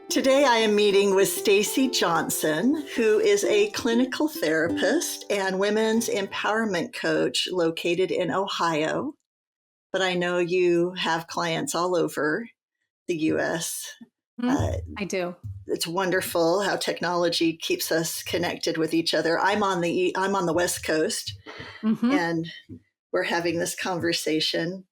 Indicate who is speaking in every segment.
Speaker 1: Today I am meeting with Stacey Johnson, who is a clinical therapist and women's empowerment coach located in Ohio. But I know you have clients all over the U.S.
Speaker 2: I do.
Speaker 1: It's wonderful how technology keeps us connected with each other. I'm on the West Coast, and we're having this conversation.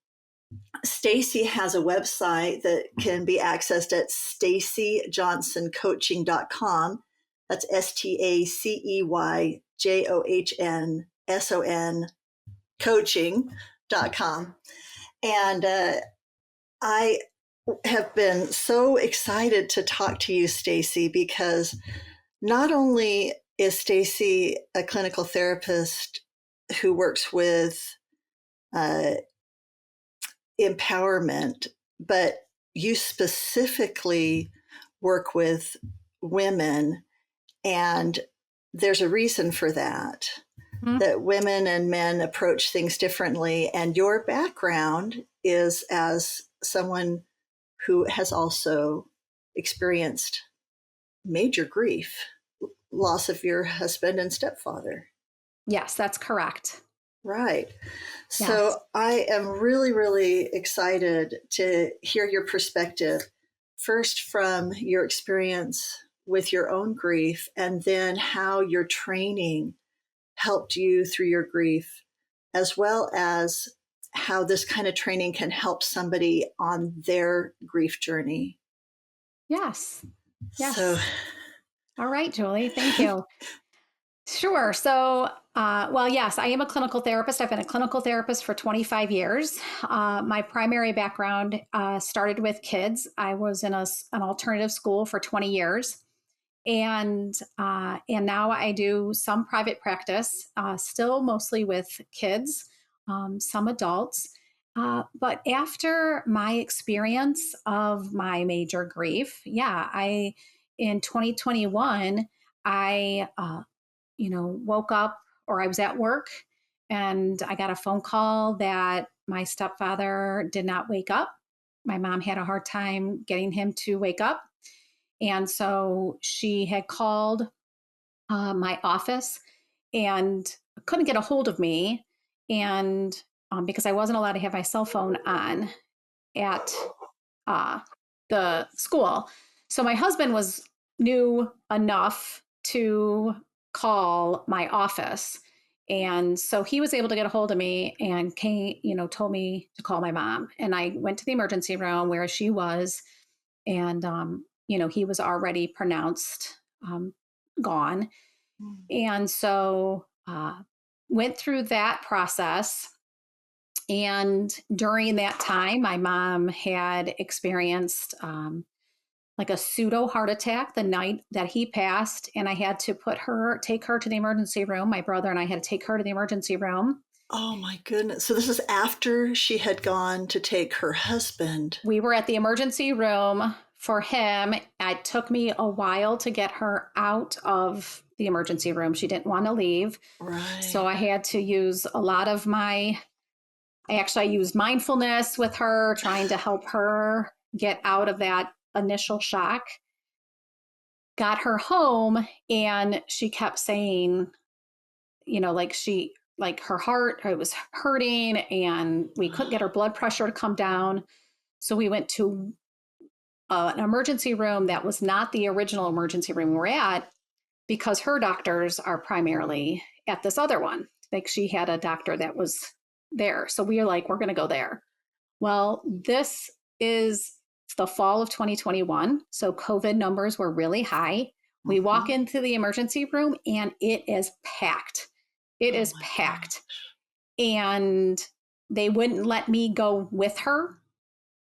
Speaker 1: Stacey has a website that can be accessed at staceyjohnsoncoaching.com. That's STACEYJOHNSON coaching.com. And I have been so excited to talk to you, Stacey, because not only is Stacey a clinical therapist who works with empowerment, but you specifically work with women, and there's a reason for that. That women and men approach things differently, and your background is as someone who has also experienced major grief, loss of your husband and stepfather.
Speaker 2: Yes, that's correct.
Speaker 1: Right.
Speaker 2: Yes.
Speaker 1: So I am really, really excited to hear your perspective, first from your experience with your own grief, and then how your training helped you through your grief, as well as how this kind of training can help somebody on their grief journey.
Speaker 2: Yes.
Speaker 1: So,
Speaker 2: all right, Julie, thank you. Sure. So, yes, I am a clinical therapist. I've been a clinical therapist for 25 years. My primary background started with kids. I was in an alternative school for 20 years. And now I do some private practice, still mostly with kids, some adults. But after my experience of my major grief, in 2021, I woke up, or I was at work, and I got a phone call that my stepfather did not wake up. My mom had a hard time getting him to wake up. And so she had called my office and couldn't get a hold of me. And because I wasn't allowed to have my cell phone on at the school. So my husband knew enough to call my office. And so he was able to get a hold of me and told me to call my mom. And I went to the emergency room where she was. And, he was already pronounced gone. And so went through that process. And during that time, my mom had experienced like a pseudo heart attack the night that he passed. And I had to take her to the emergency room. My brother and I had to take her to the emergency room.
Speaker 1: oh my goodness. So this is after she had gone to take her husband.
Speaker 2: We were at the emergency room for him. It took me a while to get her out of the emergency room. She didn't want to leave.
Speaker 1: Right.
Speaker 2: So I had to use a lot of I used mindfulness with her, trying to help her get out of that initial shock. Got her home, and she kept saying, her heart, it was hurting, and we couldn't get her blood pressure to come down. So we went to an emergency room that was not the original emergency room we were at, because her doctors are primarily at this other one. Like, she had a doctor that was there. So we were like, we're going to go there. Well, this is the fall of 2021. So COVID numbers were really high. We walk into the emergency room and it is packed. It is packed. Gosh. And they wouldn't let me go with her.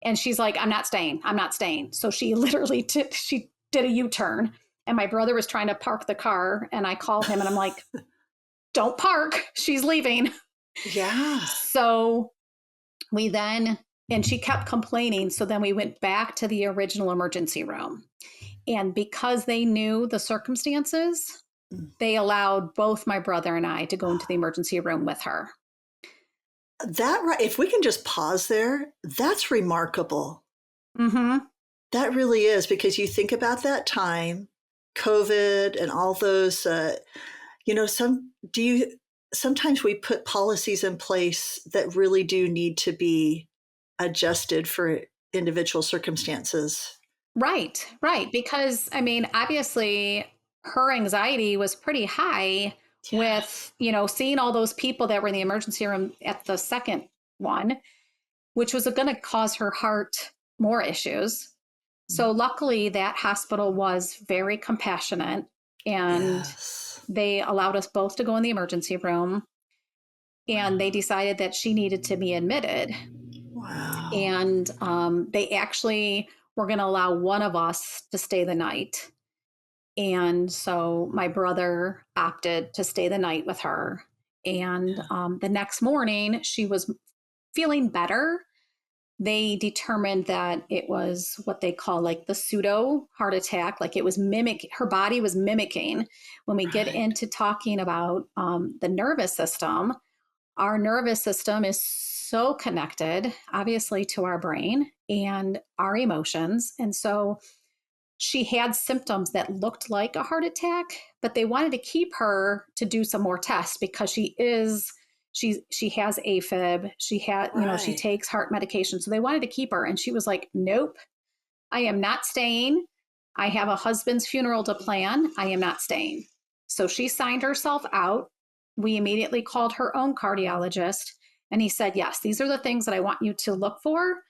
Speaker 2: And she's like, I'm not staying. So she literally she did a U-turn, and my brother was trying to park the car, and I called him and I'm like, don't park. She's leaving.
Speaker 1: Yeah.
Speaker 2: So and she kept complaining. So then we went back to the original emergency room. And because they knew the circumstances, they allowed both my brother and I to go into the emergency room with her.
Speaker 1: If we can just pause there, that's remarkable.
Speaker 2: Mm-hmm.
Speaker 1: That really is, because you think about that time, COVID and all those, you know, sometimes we put policies in place that really do need to be adjusted for individual circumstances.
Speaker 2: Right, right. Because I mean, obviously, her anxiety was pretty high
Speaker 1: Yes.
Speaker 2: with, seeing all those people that were in the emergency room at the second one, which was going to cause her heart more issues. So, luckily, that hospital was very compassionate and
Speaker 1: Yes.
Speaker 2: they allowed us both to go in the emergency room. And they decided that she needed to be admitted.
Speaker 1: Wow.
Speaker 2: And they actually were going to allow one of us to stay the night. And so my brother opted to stay the night with her. And the next morning, she was feeling better. They determined that it was what they call like the pseudo heart attack, like it was her body was mimicking. When we get
Speaker 1: Right.
Speaker 2: into talking about the nervous system, our nervous system is so connected, obviously, to our brain and our emotions. And so she had symptoms that looked like a heart attack, but they wanted to keep her to do some more tests because she has AFib. She
Speaker 1: Right.
Speaker 2: takes heart medication. So they wanted to keep her. And she was like, nope, I am not staying. I have a husband's funeral to plan. I am not staying. So she signed herself out. We immediately called her own cardiologist, and he said, yes, these are the things that I want you to look for.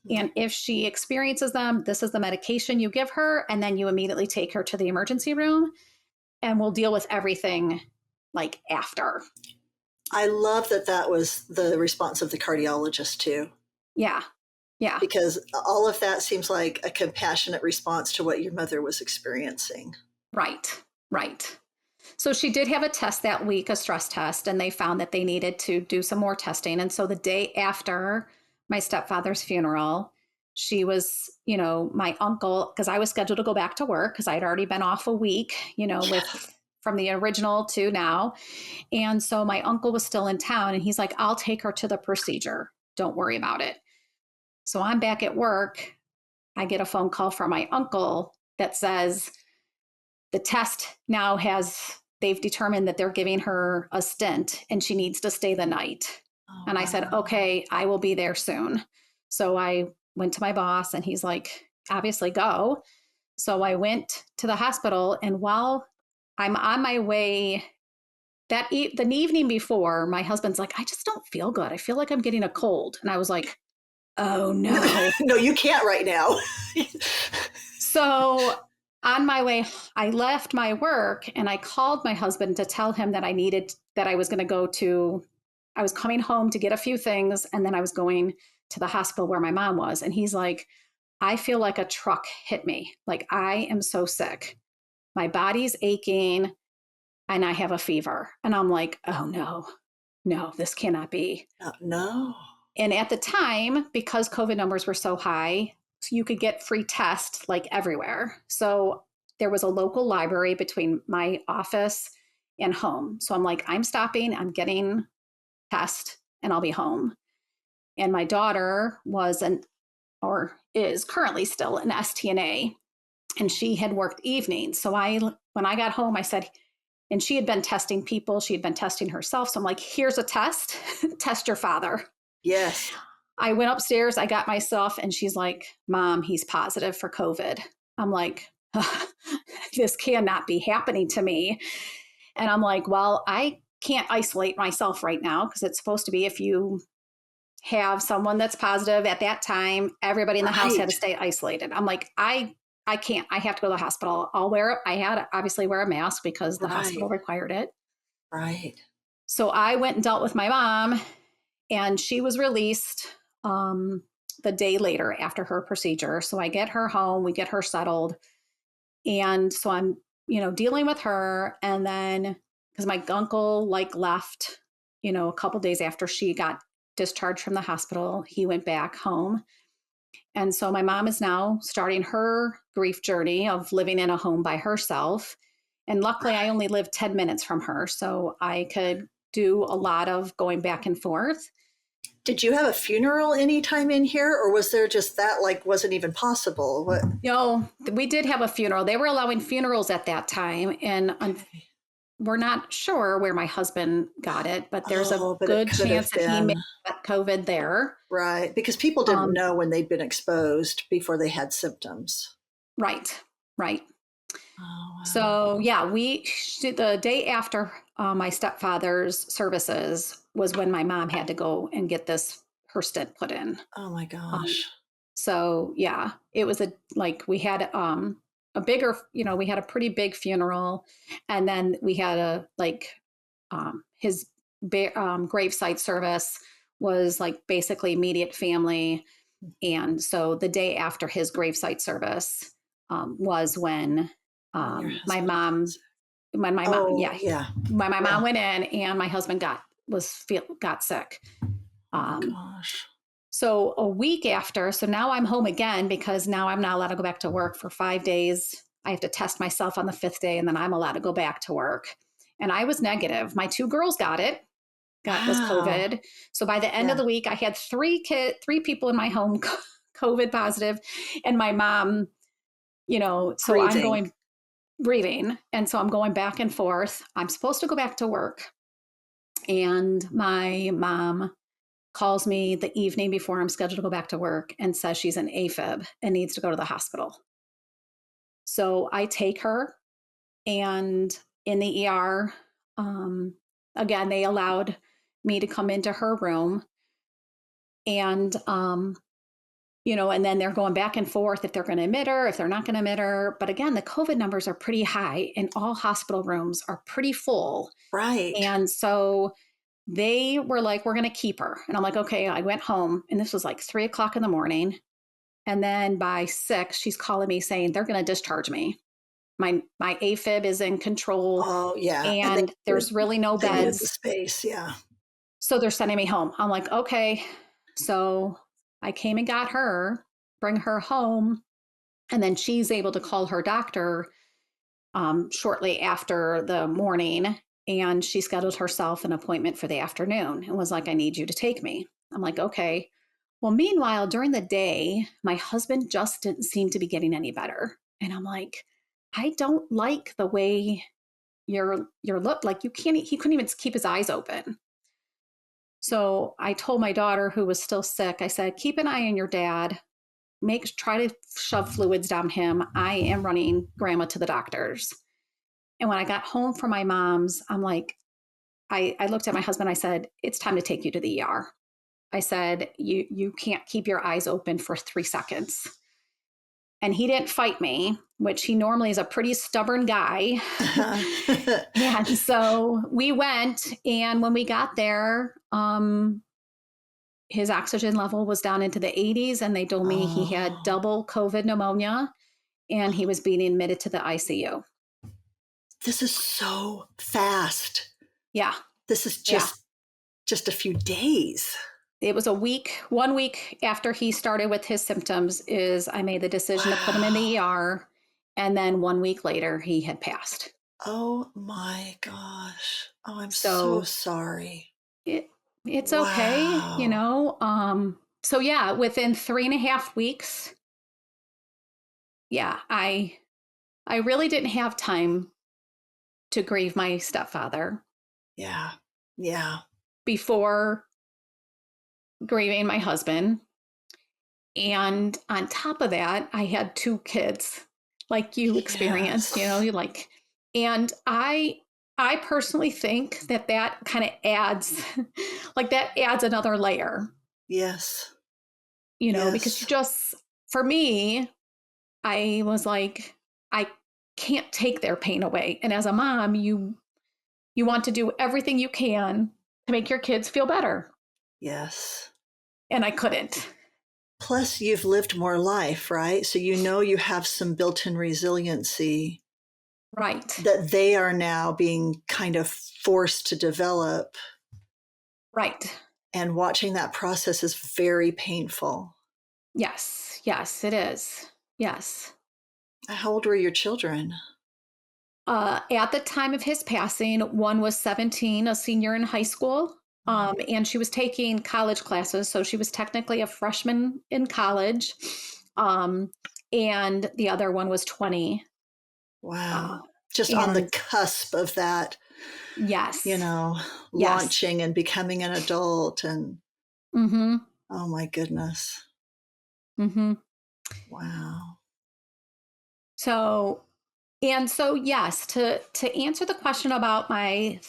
Speaker 2: And if she experiences them, this is the medication you give her. And then you immediately take her to the emergency room and we'll deal with everything like after.
Speaker 1: I love that that was the response of the cardiologist too,
Speaker 2: Yeah. Yeah.
Speaker 1: because all of that seems like a compassionate response to what your mother was experiencing.
Speaker 2: Right. Right. So she did have a test that week, a stress test, and they found that they needed to do some more testing. And so the day after my stepfather's funeral, she was, my uncle, because I was scheduled to go back to work because I'd already been off a week, with from the original to now. And so my uncle was still in town and he's like, I'll take her to the procedure. Don't worry about it. So I'm back at work. I get a phone call from my uncle that says, the test now they've determined that they're giving her a stent and she needs to stay the night.
Speaker 1: Oh,
Speaker 2: And I said,
Speaker 1: wow.
Speaker 2: okay, I will be there soon. So I went to my boss and he's like, obviously go. So I went to the hospital, and while I'm on my way, the evening before, my husband's like, I just don't feel good. I feel like I'm getting a cold. And I was like, oh no.
Speaker 1: No, you can't right now.
Speaker 2: So on my way, I left my work and I called my husband to tell him that I was going to I was coming home to get a few things and then I was going to the hospital where my mom was. And he's like, I feel like a truck hit me. Like I am so sick. My body's aching and I have a fever. And I'm like, oh no, no, this cannot be.
Speaker 1: No.
Speaker 2: And at the time, because COVID numbers were so high, you could get free tests like everywhere. So there was a local library between my office and home. So I'm like, I'm stopping, I'm getting test, and I'll be home. And my daughter or is currently still an STNA, and she had worked evenings. So when I got home, I said, and she had been testing people, she had been testing herself. So I'm like, here's a test, test your father.
Speaker 1: Yes.
Speaker 2: I went upstairs, I got my stuff, and she's like, Mom, he's positive for COVID. I'm like, this cannot be happening to me. And I'm like, well, I can't isolate myself right now because it's supposed to be if you have someone that's positive at that time, everybody in the house had
Speaker 1: Right.
Speaker 2: to stay isolated. I'm like, I can't. I have to go to the hospital. I had to obviously wear a mask because the
Speaker 1: Right.
Speaker 2: hospital required it.
Speaker 1: Right.
Speaker 2: So I went and dealt with my mom, and she was released the day later after her procedure. So I get her home, we get her settled. And so I'm, dealing with her. And then because my uncle like left, a couple days after she got discharged from the hospital, he went back home. And so my mom is now starting her grief journey of living in a home by herself. And luckily, I only live 10 minutes from her. So I could do a lot of going back and forth.
Speaker 1: Did you have a funeral anytime in here, or was there just that like wasn't even possible? What?
Speaker 2: We did have a funeral. They were allowing funerals at that time, and
Speaker 1: Okay.
Speaker 2: we're not sure where my husband got it, but there's a
Speaker 1: Oh, but it
Speaker 2: good
Speaker 1: could have
Speaker 2: chance that he may
Speaker 1: been.
Speaker 2: have got COVID there.
Speaker 1: Right, because people didn't
Speaker 2: Um,
Speaker 1: know when they'd been exposed before they had symptoms.
Speaker 2: right, right.
Speaker 1: Oh, wow.
Speaker 2: So yeah, the day after my stepfather's services was when my mom had to go and get this her stent put in.
Speaker 1: Oh my
Speaker 2: Um,
Speaker 1: gosh.
Speaker 2: so yeah, it was we had a bigger, we had a pretty big funeral, and then we had a his gravesite service was like basically immediate family. And so the day after his gravesite service was
Speaker 1: When your
Speaker 2: my
Speaker 1: husband
Speaker 2: mom,
Speaker 1: gets.
Speaker 2: when my mom,
Speaker 1: Oh,
Speaker 2: yeah,
Speaker 1: yeah.
Speaker 2: when my
Speaker 1: Yeah.
Speaker 2: mom went in and my husband got sick.
Speaker 1: Oh my
Speaker 2: Um,
Speaker 1: gosh.
Speaker 2: so a week after, so now I'm home again because now I'm not allowed to go back to work for 5 days. I have to test myself on the fifth day, and then I'm allowed to go back to work. And I was negative. My two girls was
Speaker 1: Wow.
Speaker 2: COVID. So by the end of
Speaker 1: Yeah.
Speaker 2: the week, I had three people in my home COVID positive, and my mom. So I'm
Speaker 1: Grieving.
Speaker 2: going grieving, and so I'm going back and forth. I'm supposed to go back to work, and my mom calls me the evening before I'm scheduled to go back to work and says she's an AFib and needs to go to the hospital. So I take her, and in the ER, um, again, they allowed me to come into her room, and and then they're going back and forth if they're going to admit her, if they're not going to admit her. But again, the COVID numbers are pretty high, and all hospital rooms are pretty full.
Speaker 1: Right.
Speaker 2: And so they were like, we're going to keep her. And I'm like, okay. I went home, and this was like 3 o'clock in the morning. And then by 6, she's calling me saying they're going to discharge me. My AFib is in control,
Speaker 1: Oh, yeah. And
Speaker 2: and there's really no
Speaker 1: they needed the
Speaker 2: beds.
Speaker 1: space. Yeah.
Speaker 2: So they're sending me home. I'm like, okay. So I came and got her, bring her home, and then she's able to call her doctor shortly after the morning. And she scheduled herself an appointment for the afternoon and was like, I need you to take me. I'm like, okay. Well, meanwhile, during the day, my husband just didn't seem to be getting any better. And I'm like, I don't like the way you're look like he couldn't even keep his eyes open. So I told my daughter, who was still sick, I said, keep an eye on your dad. Try to shove fluids down him. I am running grandma to the doctors. And when I got home from my mom's, I'm like, I looked at my husband. I said, it's time to take you to the ER. I said, you can't keep your eyes open for 3 seconds. And he didn't fight me, which he normally is a pretty stubborn guy. And so we went, and when we got there, his oxygen level was down into the 80s, and they told me he had
Speaker 1: Oh,
Speaker 2: double COVID pneumonia, and he was being admitted to the ICU.
Speaker 1: this is so fast.
Speaker 2: Yeah,
Speaker 1: This is
Speaker 2: yeah.
Speaker 1: just a few days.
Speaker 2: It was 1 week after he started with his symptoms is I made the decision to put him in
Speaker 1: Wow.
Speaker 2: the ER, and then 1 week later he had passed.
Speaker 1: Oh my gosh. Oh, I'm so
Speaker 2: So
Speaker 1: sorry.
Speaker 2: it it's okay, you
Speaker 1: Wow.
Speaker 2: know. So yeah, within 3.5 weeks, yeah, I really didn't have time to grieve my stepfather
Speaker 1: Yeah. Yeah.
Speaker 2: before grieving my husband. And on top of that, I had two kids like you experienced,
Speaker 1: Yes.
Speaker 2: you like, and I personally think that kind of adds like that adds another layer,
Speaker 1: Yes.
Speaker 2: because
Speaker 1: Yes.
Speaker 2: for me, I was like, I can't take their pain away. And as a mom, you want to do everything you can to make your kids feel better.
Speaker 1: Yes.
Speaker 2: And I couldn't.
Speaker 1: Plus, you've lived more life, right? So you know you have some built in resiliency
Speaker 2: Right.
Speaker 1: that they are now being kind of forced to develop.
Speaker 2: Right.
Speaker 1: And watching that process is very painful.
Speaker 2: Yes. Yes, it is. Yes.
Speaker 1: How old were your children?
Speaker 2: At the time of his passing, one was 17, a senior in high school, And she was taking college classes. So she was technically a freshman in college. Um, and the other one was 20. Uh,
Speaker 1: Wow. Just on the
Speaker 2: and
Speaker 1: cusp of that, you
Speaker 2: yes,
Speaker 1: know,
Speaker 2: yes.
Speaker 1: launching and becoming an adult. And
Speaker 2: Mm-hmm.
Speaker 1: oh my goodness.
Speaker 2: Mm-hmm.
Speaker 1: Wow.
Speaker 2: So, yes, to answer the question about my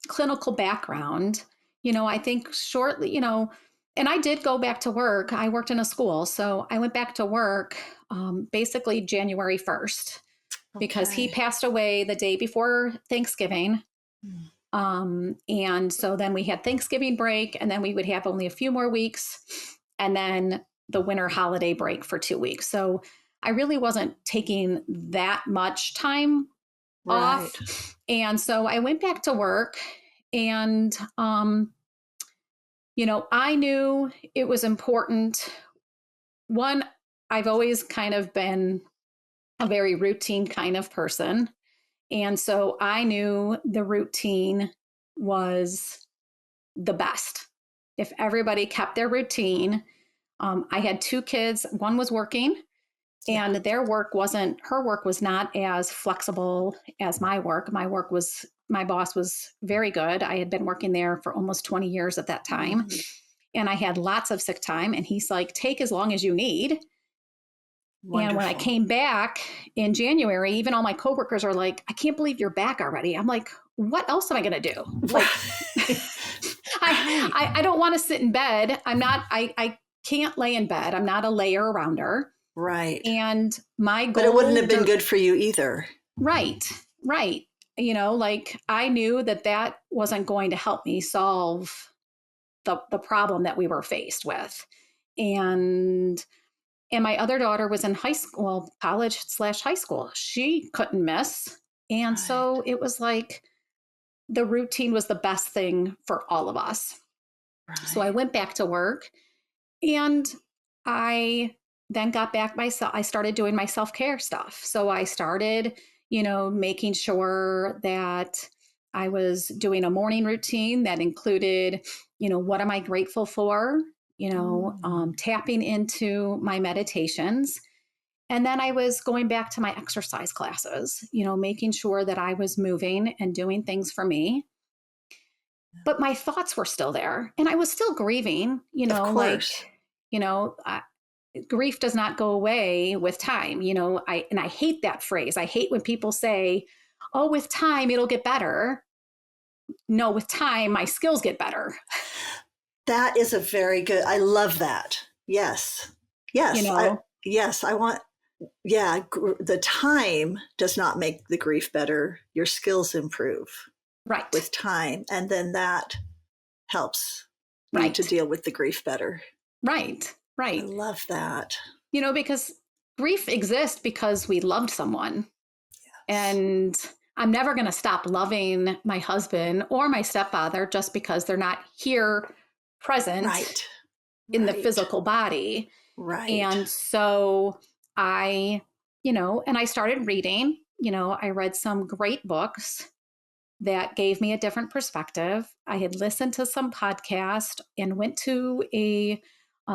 Speaker 2: clinical background, I think shortly, and I did go back to work. I worked in a school, so I went back to work basically January 1st because he
Speaker 1: Okay.
Speaker 2: passed away the day before Thanksgiving.
Speaker 1: Mm.
Speaker 2: And so then we had Thanksgiving break, and then we would have only a few more weeks, and then the winter holiday break for 2 weeks. So I really wasn't taking that much time
Speaker 1: Right.
Speaker 2: off. And so I went back to work, and, I knew it was important. One, I've always kind of been a very routine kind of person. And so I knew the routine was the best. If everybody kept their routine, I had two kids. One was working,
Speaker 1: Yeah.
Speaker 2: and her work was not as flexible as my work. My boss was very good. I had been working there for almost 20 years at that time.
Speaker 1: Mm.
Speaker 2: And I had lots of sick time. And he's like, take as long as you need. And when I
Speaker 1: Wonderful.
Speaker 2: came back in January, even all my coworkers are like, I can't believe you're back already. I'm like, what else am I going to do? Like,
Speaker 1: Right. Right.
Speaker 2: I don't want to sit in bed. I can't lay in bed. I'm not a layer arounder.
Speaker 1: Right.
Speaker 2: And my
Speaker 1: But it wouldn't
Speaker 2: goal,
Speaker 1: have been good for you either.
Speaker 2: right, right. Like I knew that wasn't going to help me solve the problem that we were faced with. And my other daughter was in high school, well, college/high school. She couldn't miss. And
Speaker 1: Right.
Speaker 2: so it was like the routine was the best thing for all of us. So I
Speaker 1: Right.
Speaker 2: went back to work, and I then got back myself. I started doing my self care stuff. So I started, making sure that I was doing a morning routine that included, what am I grateful for?
Speaker 1: Mm.
Speaker 2: Tapping into my meditations. And then I was going back to my exercise classes, making sure that I was moving and doing things for me. But my thoughts were still there, and I was still grieving,
Speaker 1: Of course.
Speaker 2: you know, I, grief does not go away with time. I hate that phrase. I hate when people say, "Oh, with time it'll get better." No, with time my skills get better.
Speaker 1: That is a very good. I love that. Yes.
Speaker 2: You
Speaker 1: Yes.
Speaker 2: know,
Speaker 1: I want, yeah, the time does not make the grief better. Your skills improve
Speaker 2: right,
Speaker 1: with time. And then that helps you to
Speaker 2: right,
Speaker 1: deal with the grief better.
Speaker 2: right,
Speaker 1: I
Speaker 2: right.
Speaker 1: love that.
Speaker 2: Because grief exists because we loved someone,
Speaker 1: Yes.
Speaker 2: and I'm never going to stop loving my husband or my stepfather just because they're not here present
Speaker 1: Right.
Speaker 2: in the
Speaker 1: Right.
Speaker 2: physical body.
Speaker 1: Right.
Speaker 2: And so I, and I started reading. I read some great books that gave me a different perspective. I had listened to some podcast and went to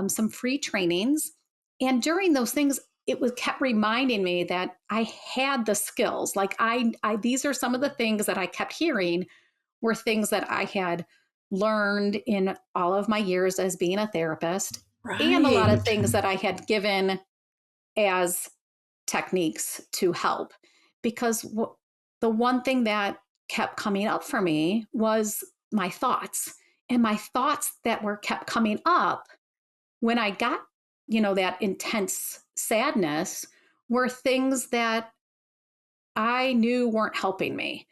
Speaker 2: some free trainings. And during those things, it was kept reminding me that I had the skills. Like I these are some of the things that I kept hearing were things that I had learned in all of my years as being a therapist, and a lot of
Speaker 1: Right.
Speaker 2: things that I had given as techniques to help. Because the one thing that kept coming up for me was my thoughts. And my thoughts that were kept coming up when I got, that intense sadness were things that I knew weren't helping me.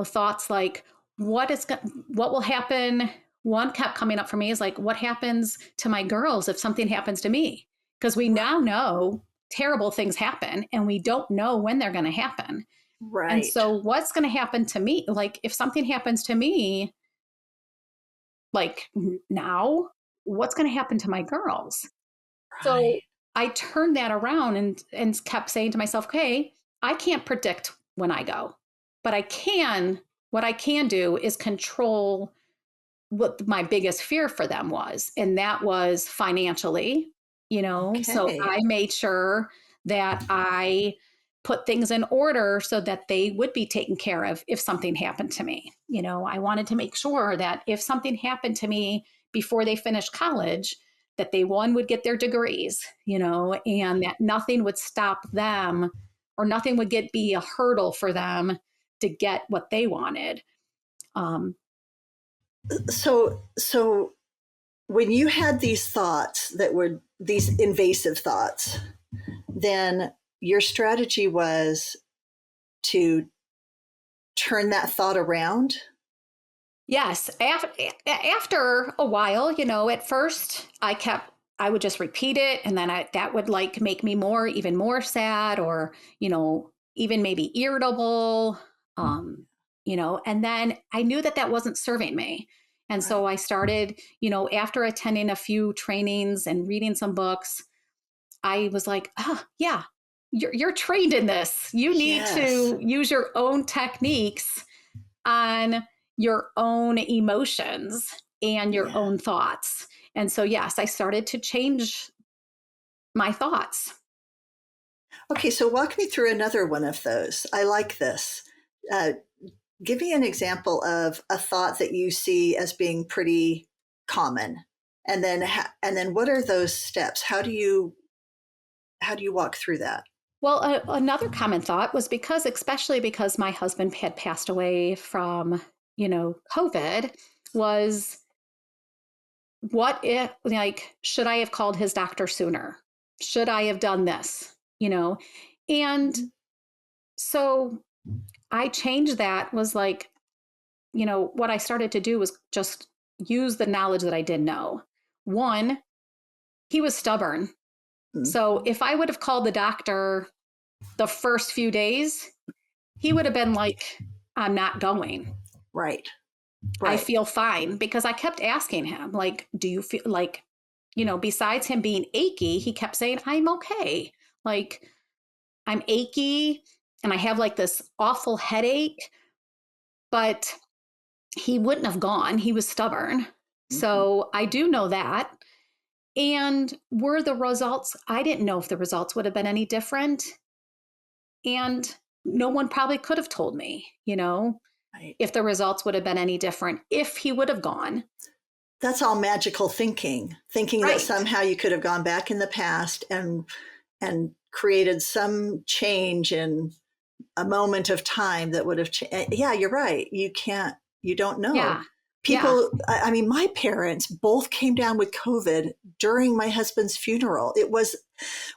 Speaker 2: Thoughts like what will happen. One kept coming up for me is like, what happens to my girls if something happens to me? Because we now know terrible things happen, and we don't know when they're going to happen. And
Speaker 1: Right.
Speaker 2: so what's going to happen to me? Like if something happens to me, like now, what's going to happen to my girls? So
Speaker 1: Right.
Speaker 2: I turned that around and kept saying to myself, okay, I can't predict when I go, but what I can do is control what my biggest fear for them was, and that was financially, so
Speaker 1: Okay.
Speaker 2: I made sure that I put things in order so that they would be taken care of if something happened to me. I wanted to make sure that if something happened to me before they finished college, that they one would get their degrees, and that nothing would stop them, or nothing would be a hurdle for them to get what they wanted. um,
Speaker 1: So when you had these thoughts that were these invasive thoughts, then your strategy was to turn that thought around.
Speaker 2: Yes. After a while, at first I would just repeat it, and then that would like make me even more sad, or, even maybe irritable. And then I knew that that wasn't serving me. And so
Speaker 1: Right.
Speaker 2: I started, after attending a few trainings and reading some books, I was like, oh, yeah, you're trained in this. You need
Speaker 1: Yes.
Speaker 2: to use your own techniques on your own emotions and your
Speaker 1: Yeah.
Speaker 2: own thoughts. And so, yes, I started to change my thoughts.
Speaker 1: Okay, so walk me through another one of those. I like this. Uh, Give me an example of a thought that you see as being pretty common, and then what are those steps? How do you walk through that?
Speaker 2: Well, another common thought was especially because my husband had passed away from, COVID, was what if, like, should I have called his doctor sooner? Should I have done this? And so I changed that, was like, what I started to do was just use the knowledge that I did know. One, he was stubborn. So
Speaker 1: Mhm.
Speaker 2: if I would have called the doctor the first few days, he would have been like, I'm not going.
Speaker 1: Right.
Speaker 2: I
Speaker 1: Right.
Speaker 2: feel fine, because I kept asking him, like, do you feel like, besides him being achy, he kept saying, I'm okay. Like, I'm achy and I have like this awful headache, but he wouldn't have gone. He was stubborn.
Speaker 1: Mhm.
Speaker 2: So I do know that. And were the results, I didn't know if the results would have been any different. And no one probably could have told me,
Speaker 1: Right.
Speaker 2: if the results would have been any different if he would have gone.
Speaker 1: That's all magical thinking, thinking that
Speaker 2: Right.
Speaker 1: somehow you could have gone back in the past and created some change in a moment of time that would have changed. Yeah, you're right. You don't know.
Speaker 2: Yeah. Yeah.
Speaker 1: People, I mean, my parents both came down with COVID during my husband's funeral.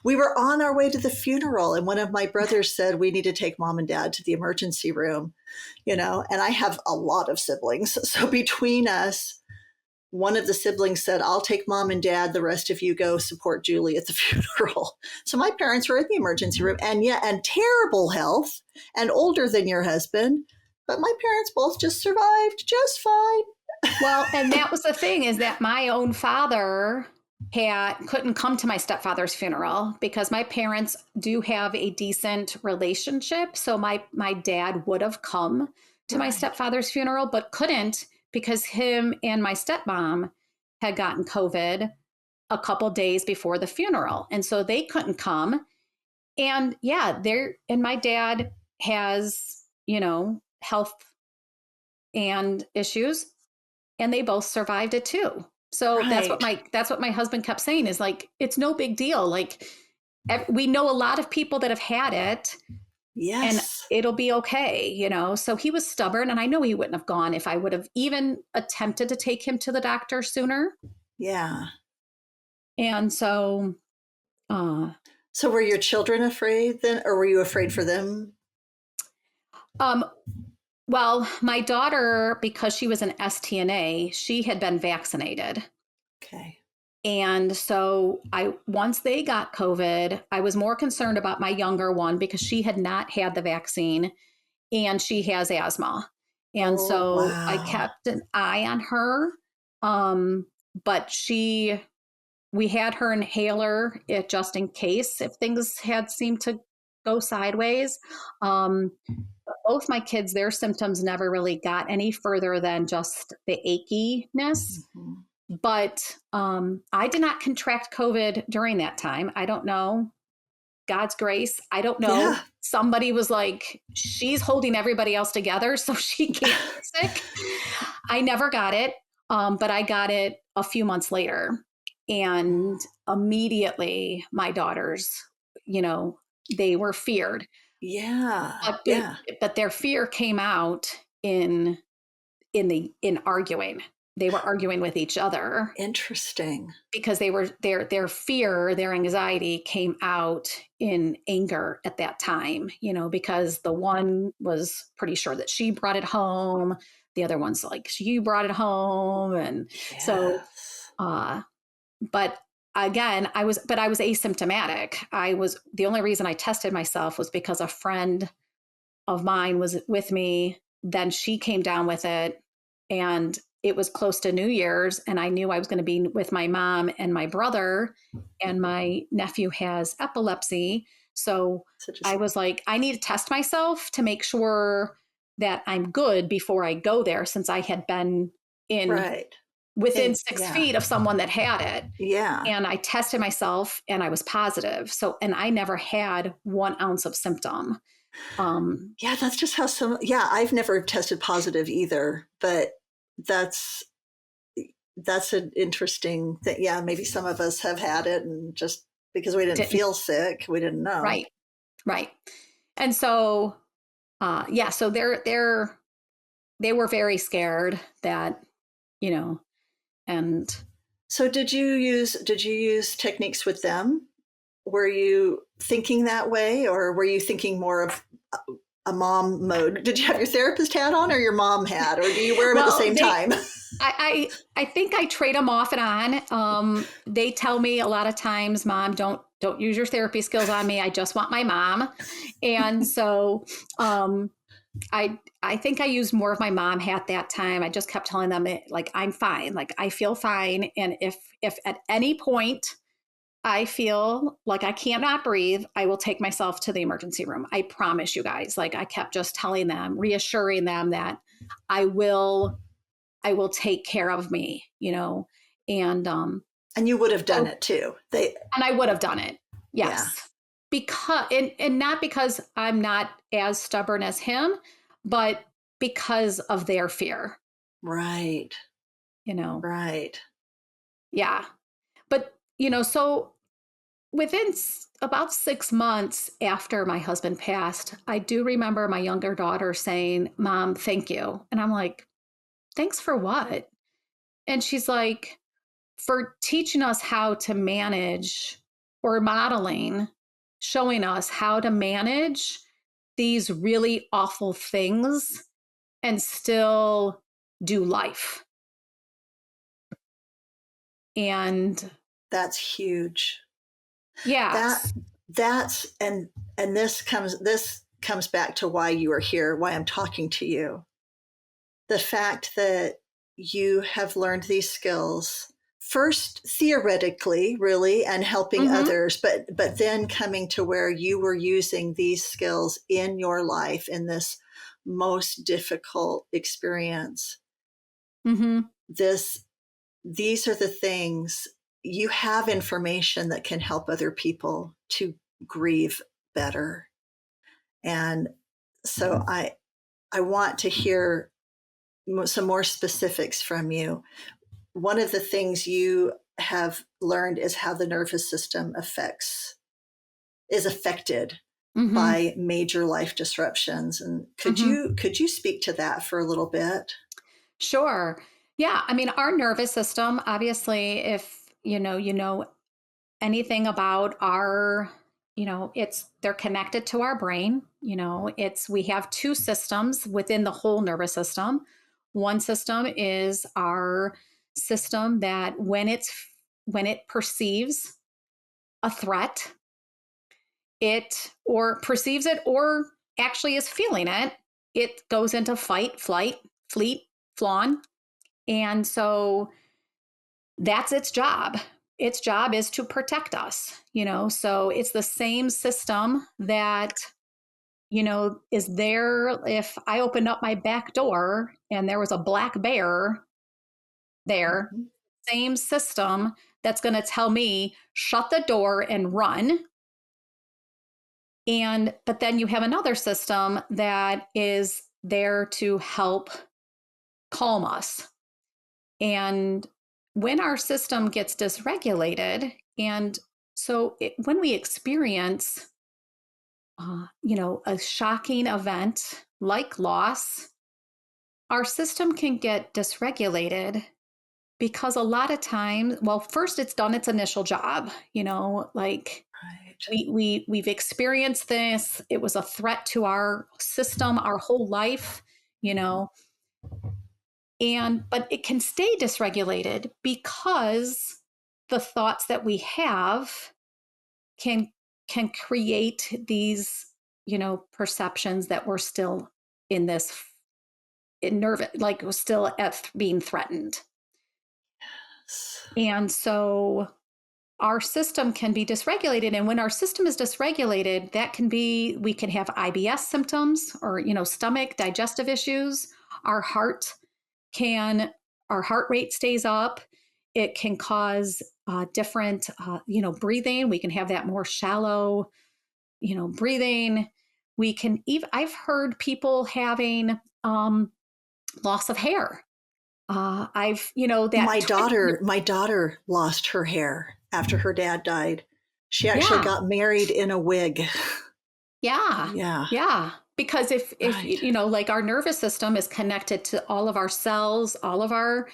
Speaker 1: We were on our way to the funeral, and one of my brothers said we need to take mom and dad to the emergency room, and I have a lot of siblings. So between us, one of the siblings said, I'll take mom and dad. The rest of you go support Julie at the funeral. So my parents were in the emergency room, and terrible health and older than your husband. But my parents both just survived just fine.
Speaker 2: Well, and that was the thing, is that my own father couldn't come to my stepfather's funeral, because my parents do have a decent relationship. So my dad would have come to my
Speaker 1: Right.
Speaker 2: stepfather's funeral, but couldn't, because him and my stepmom had gotten COVID a couple days before the funeral. And so they couldn't come. And yeah, my dad has, health and issues, and they both survived it too. So
Speaker 1: Right.
Speaker 2: that's what my husband kept saying, is like, it's no big deal. Like, we know a lot of people that have had it, and
Speaker 1: Yes.
Speaker 2: it'll be okay, So he was stubborn, and I know he wouldn't have gone if I would have even attempted to take him to the doctor sooner.
Speaker 1: Yeah.
Speaker 2: And so, uh,
Speaker 1: So were your children afraid then, or were you afraid for them?
Speaker 2: um, well, my daughter, because she was an STNA, she had been vaccinated.
Speaker 1: Okay.
Speaker 2: And so once they got COVID, I was more concerned about my younger one, because she had not had the vaccine and she has asthma. And
Speaker 1: Oh,
Speaker 2: so I
Speaker 1: wow.
Speaker 2: kept an eye on her. Um, but we had her inhaler, just in case if things had seemed to go sideways. Both my kids, their symptoms never really got any further than just the achiness.
Speaker 1: Mm-hmm.
Speaker 2: But I did not contract COVID during that time. I don't know. God's grace. I don't know.
Speaker 1: Yeah.
Speaker 2: Somebody was like, she's holding everybody else together, so she can't get sick. I never got it, but I got it a few months later. And immediately my daughters, they were feared.
Speaker 1: Yeah.
Speaker 2: But,
Speaker 1: Yeah.
Speaker 2: but their fear came out in in arguing. They were arguing with each other
Speaker 1: Interesting.
Speaker 2: because they were their fear, their anxiety came out in anger at that time, because the one was pretty sure that she brought it home, the other one's like, you brought it home. And so
Speaker 1: Yes.
Speaker 2: but again, I was asymptomatic. The only reason I tested myself was because a friend of mine was with me, then she came down with it, and it was close to New Year's, and I knew I was going to be with my mom and my brother, and my nephew has epilepsy. So
Speaker 1: So just
Speaker 2: I was like, I need to test myself to make sure that I'm good before I go there, since I had been in
Speaker 1: right.
Speaker 2: within
Speaker 1: And
Speaker 2: 6 feet of someone that had it.
Speaker 1: yeah.
Speaker 2: And I tested myself and I was positive. So, and I never had 1 ounce of symptom.
Speaker 1: Yeah, that's just how yeah, I've never tested positive either, but that's an interesting thing. Yeah, maybe some of us have had it and just because we didn't
Speaker 2: Didn't
Speaker 1: feel sick, we didn't know.
Speaker 2: Right, right. And so, yeah, so they were very scared that, you know, and
Speaker 1: So did you use techniques with them? Were you thinking that way, or were you thinking more of a mom mode? Did you have your therapist hat on or your mom hat, or do you wear them at the
Speaker 2: well,
Speaker 1: same time?
Speaker 2: I think I trade them off and on. They tell me a lot of times, Mom, don't use your therapy skills on me. I just want my mom. And so, I think I used more of my mom hat that time. I just kept telling them like, I'm fine, like I feel fine. And if at any point I feel like I cannot breathe, I will take myself to the emergency room. I promise you guys. Like I kept just telling them, reassuring them that I will take care of me, and
Speaker 1: And you would have done
Speaker 2: so
Speaker 1: it too.
Speaker 2: and I would have done it.
Speaker 1: Yeah,
Speaker 2: Yes. Because and not because I'm not as stubborn as him, but because of their fear,
Speaker 1: right,
Speaker 2: you know.
Speaker 1: right.
Speaker 2: Yeah. But, so within about 6 months after my husband passed, I do remember my younger daughter saying, Mom, thank you. And I'm like, thanks for what? And she's like, for teaching us how to manage, or modeling, showing us how to manage these really awful things and still do life. And
Speaker 1: That's huge. That
Speaker 2: yes.
Speaker 1: that's and this comes back to why you are here, why I'm talking to you. The fact that you have learned these skills first theoretically really and helping
Speaker 2: Mm-hmm.
Speaker 1: others, but then coming to where you were using these skills in your life in this most difficult experience.
Speaker 2: Mm-hmm.
Speaker 1: this these are the things. You have information that can help other people to grieve better. And so I want to hear some more specifics from you. One of the things you have learned is how the nervous system is affected
Speaker 2: Mm-hmm.
Speaker 1: by major life disruptions. And could
Speaker 2: Mm-hmm.
Speaker 1: you speak to that for a little bit?
Speaker 2: Sure. Yeah. I mean, our nervous system, obviously, if you know anything about our, they're connected to our brain. We have two systems within the whole nervous system. One system is our system that when it perceives a threat, it or perceives it or actually is feeling it, it goes into fight, flight, fleet, fawn. And so that's its job. its job is to protect us, so it's the same system that, is there if I opened up my back door and there was a black bear there,
Speaker 1: Mhm.
Speaker 2: same system that's going to tell me shut the door and run. But then you have another system that is there to help calm us. And when our system gets dysregulated, and when we experience, a shocking event like loss, our system can get dysregulated because a lot of times, well, first it's done its initial job, like
Speaker 1: Right.
Speaker 2: we've experienced this. It was a threat to our system our whole life, you know, but it can stay dysregulated because the thoughts that we have can can create these, perceptions that we're still in this in nerve, like we're still at being threatened. And so our system can be dysregulated. And when our system is dysregulated, we can have IBS symptoms or, stomach, digestive issues. Our heart our heart rate stays up. It can cause different, breathing. We can have that more shallow, breathing. I've heard people having loss of hair.
Speaker 1: My daughter lost her hair after her dad died. She actually
Speaker 2: yeah,
Speaker 1: got married in a wig.
Speaker 2: yeah,
Speaker 1: Yeah.
Speaker 2: yeah. Because if
Speaker 1: Right.
Speaker 2: like our nervous system is connected to all of our cells, all of our,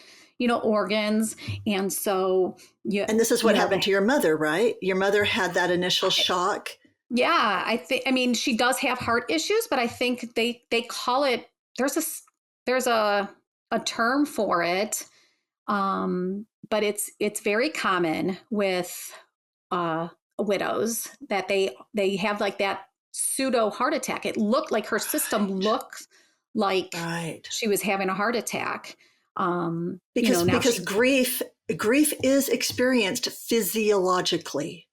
Speaker 2: organs, and so
Speaker 1: And this is
Speaker 2: you
Speaker 1: what
Speaker 2: know
Speaker 1: happened
Speaker 2: the
Speaker 1: to your mother, right? Your mother had that initial shock.
Speaker 2: yeah, I mean, she does have heart issues, but I think they call it, there's a term for it. But it's very common with uh widows that they have like that pseudo heart attack. It looked like her system
Speaker 1: Right.
Speaker 2: looked like
Speaker 1: Right.
Speaker 2: she was having a heart attack. Now
Speaker 1: Because
Speaker 2: she
Speaker 1: grief is experienced physiologically.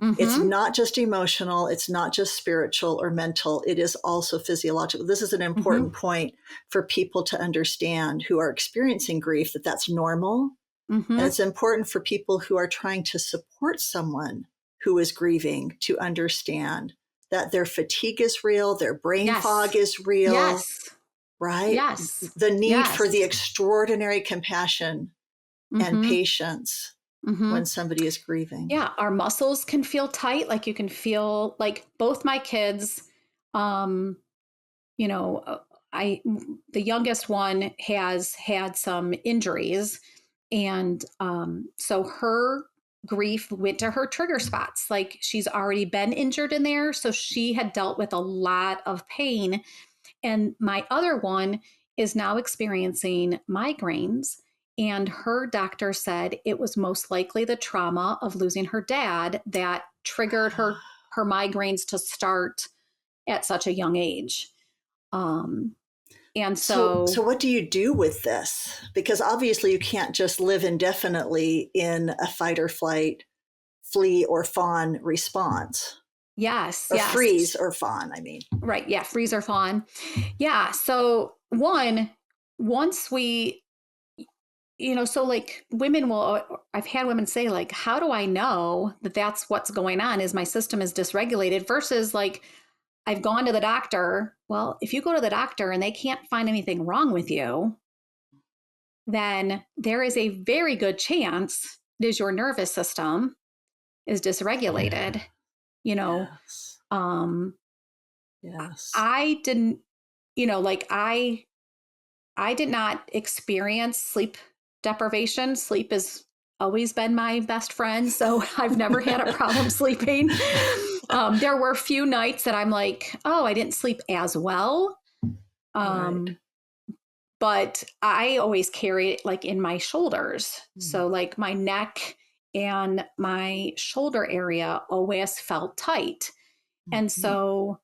Speaker 1: It's
Speaker 2: mm-hmm,
Speaker 1: not just emotional, it's not just spiritual or mental, it is also physiological. This is an
Speaker 2: mm-hmm,
Speaker 1: important point for people to understand who are experiencing grief, that that's normal. And
Speaker 2: mm-hmm.
Speaker 1: it's important for people who are trying to support someone who is grieving to understand that their fatigue is real, their brain
Speaker 2: Yes.
Speaker 1: fog is real,
Speaker 2: Yes.
Speaker 1: right?
Speaker 2: Yes.
Speaker 1: The need
Speaker 2: Yes.
Speaker 1: for the extraordinary compassion and
Speaker 2: Mm-hmm.
Speaker 1: patience
Speaker 2: Mm-hmm.
Speaker 1: when somebody is grieving.
Speaker 2: Yeah, our muscles can feel tight. Like you can feel like both my kids, um, you know, uh, I the youngest one has had some injuries, and so her grief went to her trigger spots. Like she's already been injured in there, so she had dealt with a lot of pain. And my other one is now experiencing migraines. And her doctor said it was most likely the trauma of losing her dad that triggered her migraines to start at such a young age. Um, and
Speaker 1: So
Speaker 2: so,
Speaker 1: what do you do with this? Because obviously you can't just live indefinitely in a fight or flight, flee or fawn response,
Speaker 2: yes,
Speaker 1: or freeze
Speaker 2: yes,
Speaker 1: or fawn, I mean.
Speaker 2: right, yeah, freezer fawn. Yeah. So once we so like I've had women say, like, how do I know that that's what's going on? Is my system is dysregulated versus like, I've gone to the doctor. Well, if you go to the doctor and they can't find anything wrong with you, then there is a very good chance it is your nervous system is dysregulated. You know,
Speaker 1: Yes.
Speaker 2: um,
Speaker 1: Yes.
Speaker 2: I didn't, like I did not experience sleep deprivation. Sleep has always been my best friend. So I've never had a problem sleeping. There were a few nights that I'm like, oh, I didn't sleep as well.
Speaker 1: Right.
Speaker 2: Um, but I always carry it like in my shoulders.
Speaker 1: Mm.
Speaker 2: So, like, my neck and my shoulder area always felt tight. And
Speaker 1: Mhm.
Speaker 2: so,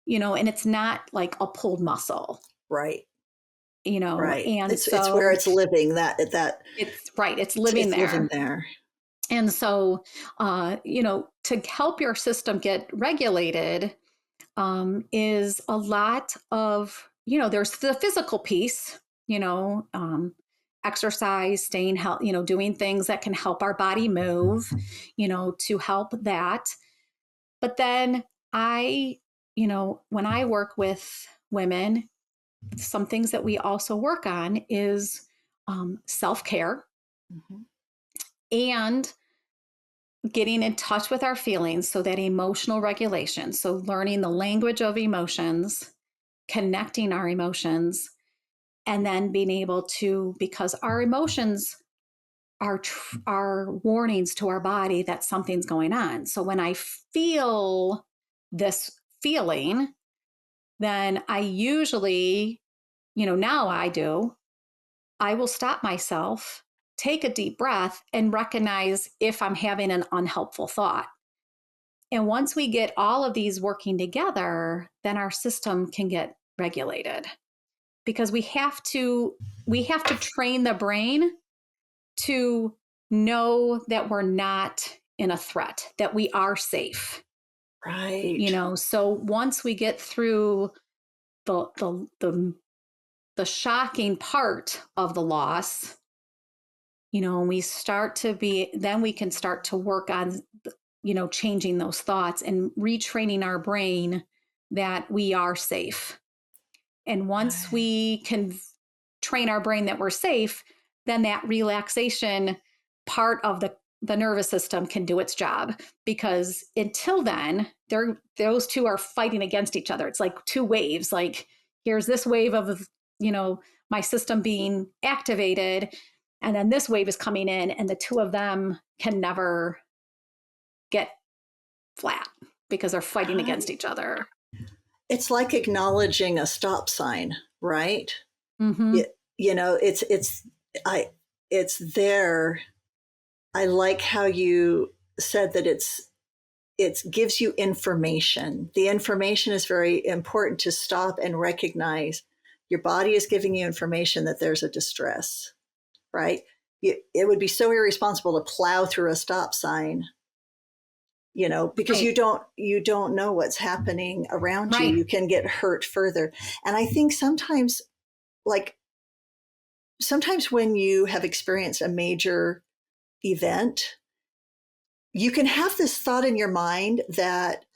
Speaker 2: and it's not like a pulled muscle,
Speaker 1: Right. Right.
Speaker 2: and
Speaker 1: It's where
Speaker 2: so
Speaker 1: it's living, that
Speaker 2: it's right, it's living
Speaker 1: it's living
Speaker 2: there.
Speaker 1: there.
Speaker 2: And so, to help your system get regulated is a lot of, there's the physical piece, exercise, staying healthy, doing things that can help our body move, to help that. But then when I work with women, some things that we also work on is self care
Speaker 1: Mhm.
Speaker 2: and getting in touch with our feelings. So, that emotional regulation. So, learning the language of emotions, connecting our emotions, and then being able to, because our emotions are warnings to our body that something's going on. So, when I feel this feeling, then I usually, now I will stop myself, take a deep breath, and recognize if I'm having an unhelpful thought. And once we get all of these working together, then our system can get regulated, because we have to train the brain to know that we're not in a threat, that we are safe.
Speaker 1: Right.
Speaker 2: So once we get through the the shocking part of the loss, and we start to be, then we can start to work on, changing those thoughts and retraining our brain that we are safe. And once
Speaker 1: Right.
Speaker 2: we can train our brain that we're safe, then that relaxation part of the nervous system can do its job. Because until then, those two are fighting against each other. It's like two waves. Like, here's this wave of, my system being activated, and then this wave is coming in, and the two of them can never get flat because they're fighting against
Speaker 1: Right.
Speaker 2: each other.
Speaker 1: It's like acknowledging a stop sign, right?
Speaker 2: Mm-hmm.
Speaker 1: It's I it's there. I like how you said that it gives you information. The information is very important to stop and recognize. Your body is giving you information that there's a distress, right? It would be so irresponsible to plow through a stop sign, because
Speaker 2: Right.
Speaker 1: you don't know what's happening around you.
Speaker 2: Right.
Speaker 1: You can get hurt further. And I think like sometimes when you have experienced a major event, you can have this thought in your mind that,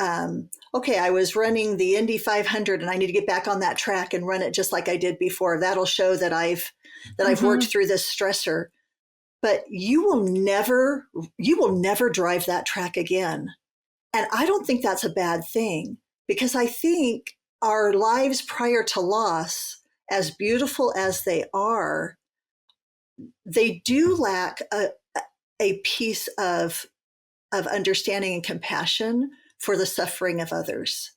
Speaker 1: okay, I was running the Indy 500 and I need to get back on that track and run it just like I did before. That'll show that I've worked
Speaker 2: Mm-hmm.
Speaker 1: through this stressor. But you will never drive that track again. And I don't think that's a bad thing, because I think our lives prior to loss, as beautiful as they are, they do lack a piece of understanding and compassion for the suffering of others.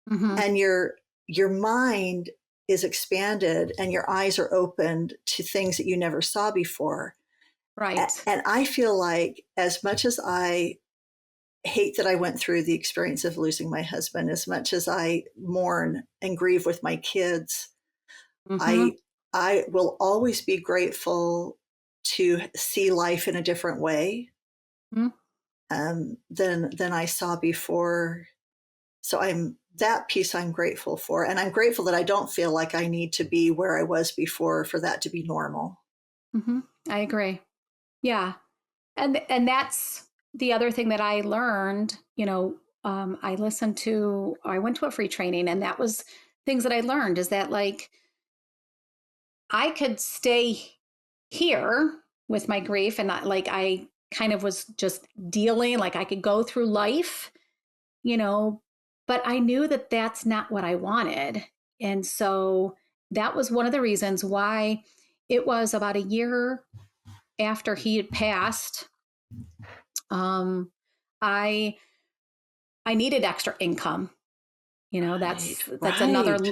Speaker 2: Mm-hmm.
Speaker 1: And your mind is expanded and your eyes are opened to things that you never saw before.
Speaker 2: Right.
Speaker 1: And I feel like, as much as I hate that I went through the experience of losing my husband, as much as I mourn and grieve with my kids,
Speaker 2: Mm-hmm.
Speaker 1: I I will always be grateful to see life in a different way,
Speaker 2: Mm-hmm.
Speaker 1: than I saw before. So that piece I'm grateful for, and I'm grateful that I don't feel like I need to be where I was before for that to be normal.
Speaker 2: Mm-hmm. I agree. Yeah. And that's the other thing that I learned. I went to a free training, and that was things that I learned, is that, like, I could stay here with my grief, and not, like, I kind of was just dealing, like I could go through life, you know, but I knew that that's not what I wanted. And so that was one of the reasons why it was about a year after he had passed. Um, I I needed extra income.
Speaker 1: Right,
Speaker 2: That's
Speaker 1: right,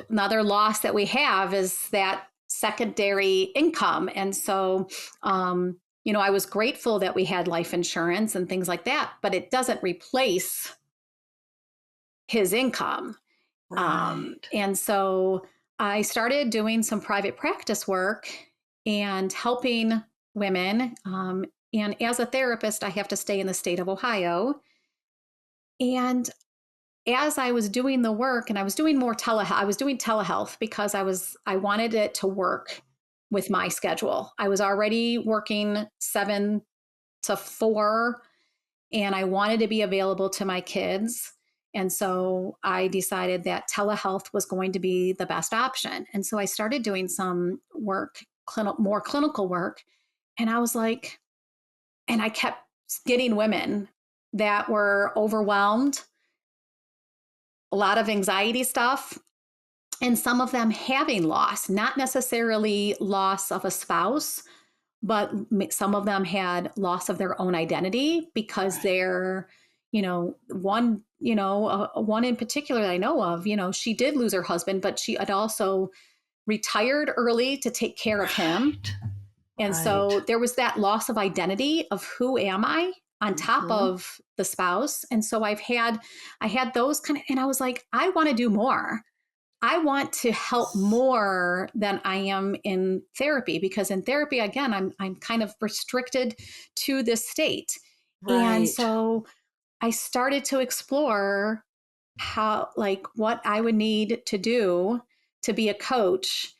Speaker 2: another loss that we have, is that secondary income. And so, I was grateful that we had life insurance and things like that, but it doesn't replace his income.
Speaker 1: right.
Speaker 2: And so I started doing some private practice work and helping women, And as a therapist, I have to stay in the state of Ohio. And as I was doing the work, and I was doing more telehealth, I was doing telehealth because I wanted it to work with my schedule. I was already working 7 to 4, and I wanted to be available to my kids. And so I decided that telehealth was going to be the best option. And so I started doing some work, more clinical work. And I was like, and I kept getting women that were overwhelmed, a lot of anxiety stuff, and some of them having loss, not necessarily loss of a spouse, but some of them had loss of their own identity because
Speaker 1: Right.
Speaker 2: they're, one in particular that I know of, she did lose her husband, but she had also retired early to take care of him.
Speaker 1: Right.
Speaker 2: And
Speaker 1: Right.
Speaker 2: so there was that loss of identity of who am I on top
Speaker 1: Mm-hmm.
Speaker 2: of the spouse. And so I had those kind of, and I was like, I want to do more. I want to help more than I am in therapy, because in therapy, again, I'm kind of restricted to this state. And
Speaker 1: Right.
Speaker 2: so I started to explore how, like, what I would need to do to be a coach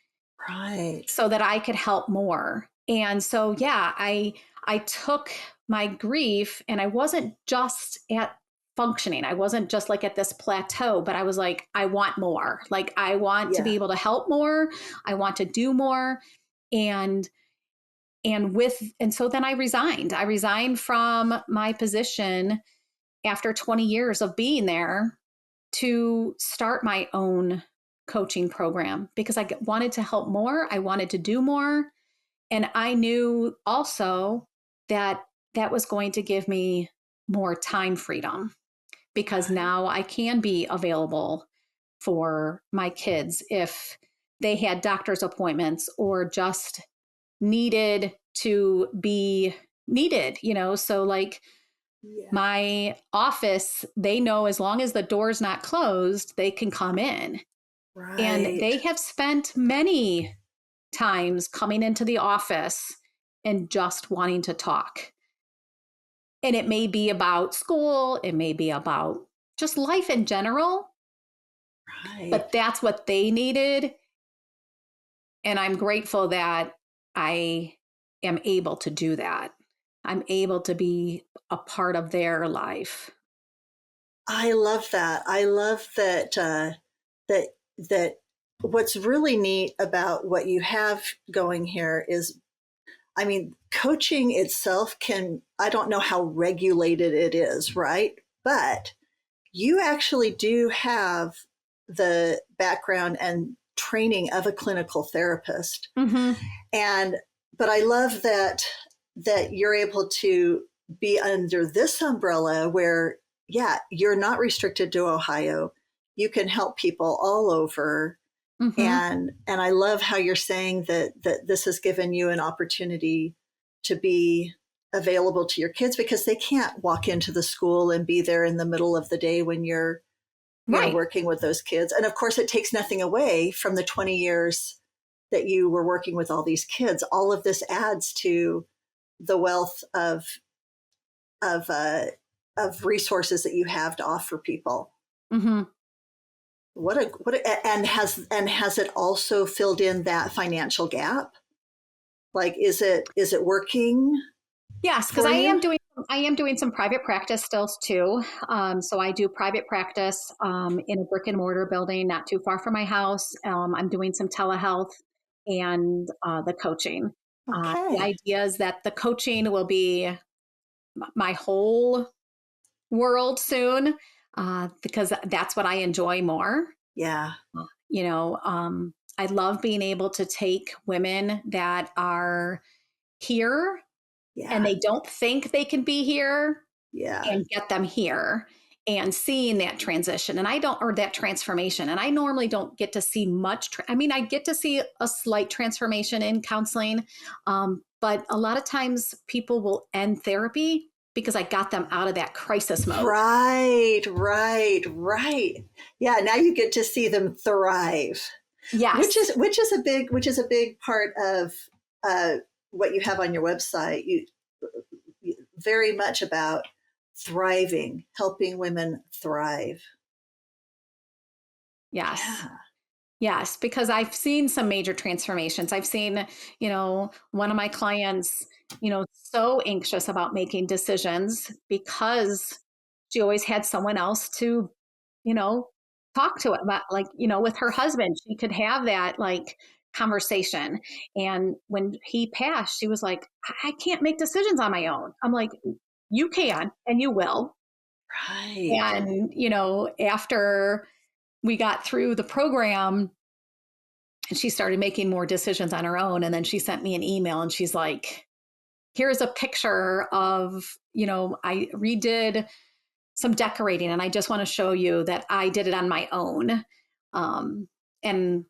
Speaker 1: Right.
Speaker 2: so that I could help more. And so, yeah, I took my grief, and I wasn't just at functioning. I wasn't just like at this plateau, but I was like, I want more. Like, I want to be
Speaker 1: Yeah.
Speaker 2: able to help more. I want to do more. And and so then I resigned. I resigned from my position after 20 years of being there to start my own coaching program because I wanted to help more. I wanted to do more. And I knew also that that was going to give me more time freedom because
Speaker 1: Right.
Speaker 2: now I can be available for my kids if they had doctor's appointments or just needed to be needed, So, like,
Speaker 1: Yeah.
Speaker 2: my office, they know as long as the door's not closed, they can come in. And
Speaker 1: Right.
Speaker 2: they have spent many times coming into the office and just wanting to talk. And it may be about school, it may be about just life in general,
Speaker 1: Right.
Speaker 2: but that's what they needed. And I'm grateful that I am able to do that. I'm able to be a part of their life.
Speaker 1: I love that. I love that. That that. What's really neat about what you have going here is, I mean, coaching itself can. I don't know how regulated it is, right? But you actually do have the background and training of a clinical therapist.
Speaker 2: Mm-hmm.
Speaker 1: And but I love that you're able to be under this umbrella where, yeah, you're not restricted to Ohio. You can help people all over.
Speaker 2: Mm-hmm.
Speaker 1: And I love how you're saying that this has given you an opportunity to be available to your kids because they can't walk into the school and be there in the middle of the day when you're,
Speaker 2: Right.
Speaker 1: working with those kids. And of course, it takes nothing away from the 20 years that you were working with all these kids. All of this adds to the wealth of uh, of resources that you have to offer people.
Speaker 2: Mm-hmm.
Speaker 1: And has it also filled in that financial gap? Like, is it working
Speaker 2: Yes, because
Speaker 1: for you?
Speaker 2: I am doing some private practice still too. So I do private practice in a brick and mortar building not too far from my house. I'm doing some telehealth and the coaching. The
Speaker 1: Okay.
Speaker 2: idea is that the coaching will be my whole world soon because that's what I enjoy more.
Speaker 1: Yeah.
Speaker 2: I love being able to take women that are here and
Speaker 1: Yeah.
Speaker 2: they don't think they can be here
Speaker 1: Yeah.
Speaker 2: and get them here and seeing that transition and I don't or that transformation and I normally don't get to see much I get to see a slight transformation in counseling, but a lot of times people will end therapy because I got them out of that crisis mode.
Speaker 1: Right. Right. Right. Yeah. Now you get to see them thrive, which is
Speaker 2: Yes.
Speaker 1: which is a big part of uh, what you have on your website. very much about thriving, helping women thrive.
Speaker 2: Yes.
Speaker 1: Yeah.
Speaker 2: Yes, because I've seen some major transformations. I've seen, one of my clients, so anxious about making decisions because she always had someone else to, you know, talk to it about, like, with her husband, she could have that like conversation. And when he passed, she was like, I can't make decisions on my own. I'm like, you can and you will.
Speaker 1: Right.
Speaker 2: And, after we got through the program, and she started making more decisions on her own. And then she sent me an email and she's like, here's a picture of, I redid some decorating and I just want to show you that I did it on my own. And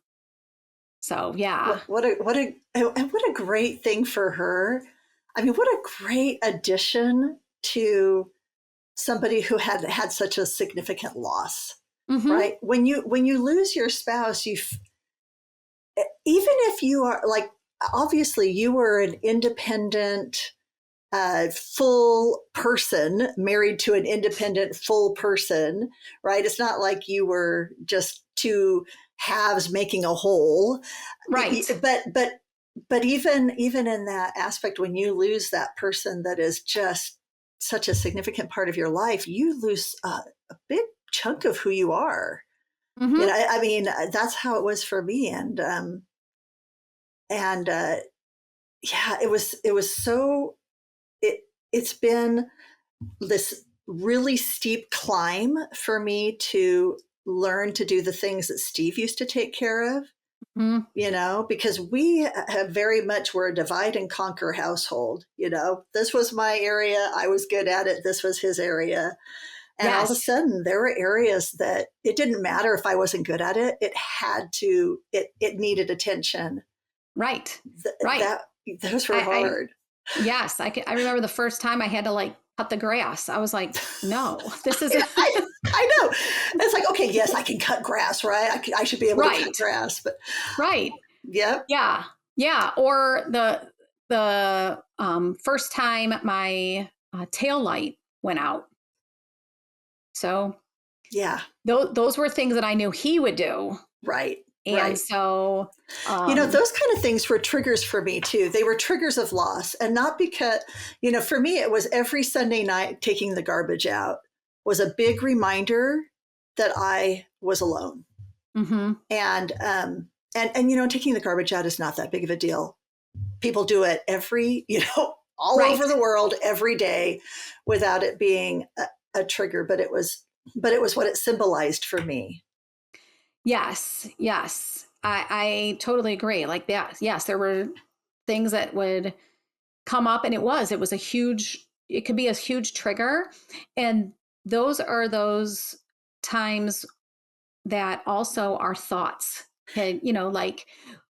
Speaker 2: so, yeah.
Speaker 1: What a great thing for her. I mean, what a great addition to somebody who had such a significant loss,
Speaker 2: Mm-hmm.
Speaker 1: right? When you lose your spouse, even if you are like, obviously you were an independent, full person married to an independent full person, right? It's not like you were just two halves making a whole.
Speaker 2: Right.
Speaker 1: But even in that aspect, when you lose that person that is just such a significant part of your life, you lose a big chunk of who you are.
Speaker 2: Mm-hmm.
Speaker 1: I mean, that's how it was for me. And yeah, it was so, it's been this really steep climb for me to learn to do the things that Steve used to take care of,
Speaker 2: Mm-hmm.
Speaker 1: because we have very much, we're a divide and conquer household. This was my area. I was good at it. This was his area. And all of a
Speaker 2: Yes.
Speaker 1: sudden there were areas that it didn't matter if I wasn't good at it. It needed attention.
Speaker 2: Right.
Speaker 1: Th-
Speaker 2: Right.
Speaker 1: that those were
Speaker 2: I
Speaker 1: hard.
Speaker 2: yes, I remember the first time I had to like cut the grass. I was like, no, this isn't
Speaker 1: I know. It's like, okay, yes, I can cut grass, right? I should be able to cut
Speaker 2: right.
Speaker 1: grass, but
Speaker 2: Right.
Speaker 1: yep,
Speaker 2: Yeah. Yeah. Or the first time my tail light went out. So
Speaker 1: yeah,
Speaker 2: those were things that I knew he would do.
Speaker 1: right,
Speaker 2: And
Speaker 1: right.
Speaker 2: so, um,
Speaker 1: Those kind of things were triggers for me too. They were triggers of loss. And not because, for me, it was every Sunday night taking the garbage out was a big reminder that I was alone.
Speaker 2: mhm,
Speaker 1: And taking the garbage out is not that big of a deal. People do it all
Speaker 2: right.
Speaker 1: over the world every day without it being a trigger. But it was what it symbolized for me.
Speaker 2: Yes. Yes. I totally agree. Like that. Yes. There were things that would come up and it was it could be a huge trigger. And those are those times that also our thoughts can, like,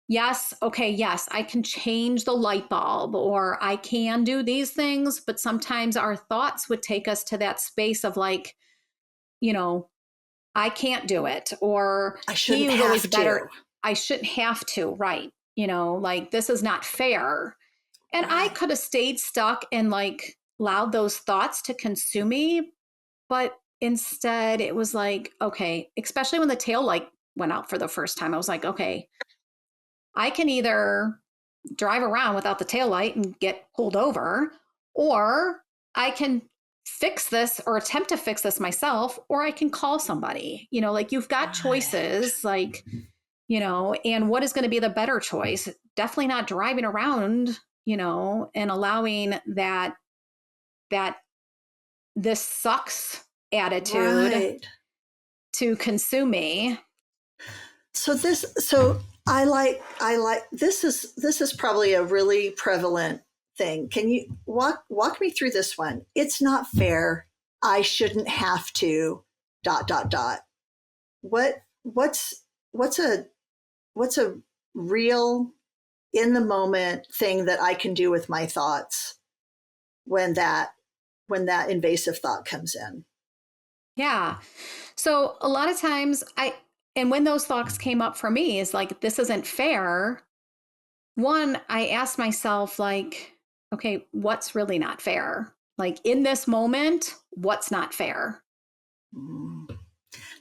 Speaker 2: yes, okay, yes, I can change the light bulb or I can do these things, but sometimes our thoughts would take us to that space of like, you know, I can't do it, or
Speaker 1: I
Speaker 2: he
Speaker 1: shouldn't
Speaker 2: was always
Speaker 1: have
Speaker 2: better.
Speaker 1: to.
Speaker 2: I shouldn't have to, right? Like this is not fair. And I
Speaker 1: Right.
Speaker 2: could have stayed stuck and like allowed those thoughts to consume me, but instead, it was like, okay, especially when the tail light went out for the first time, I was like, okay, I can either drive around without the tail light and get pulled over, or I can fix this or attempt to fix this myself, or I can call somebody. Like you've got
Speaker 1: Right.
Speaker 2: choices, like, and what is going to be the better choice? Definitely not driving around, and allowing that this sucks attitude
Speaker 1: Right.
Speaker 2: to consume me.
Speaker 1: So I like this is probably a really prevalent thing. Can you walk me through this one? It's not fair. I shouldn't have to dot dot dot. What's a what's a what's a real in the moment thing that I can do with my thoughts when that invasive thought comes in?
Speaker 2: Yeah. So a lot of times and when those thoughts came up for me is like, this isn't fair. One, I asked myself, like, okay, what's really not fair? Like in this moment, what's not fair?
Speaker 1: Mm.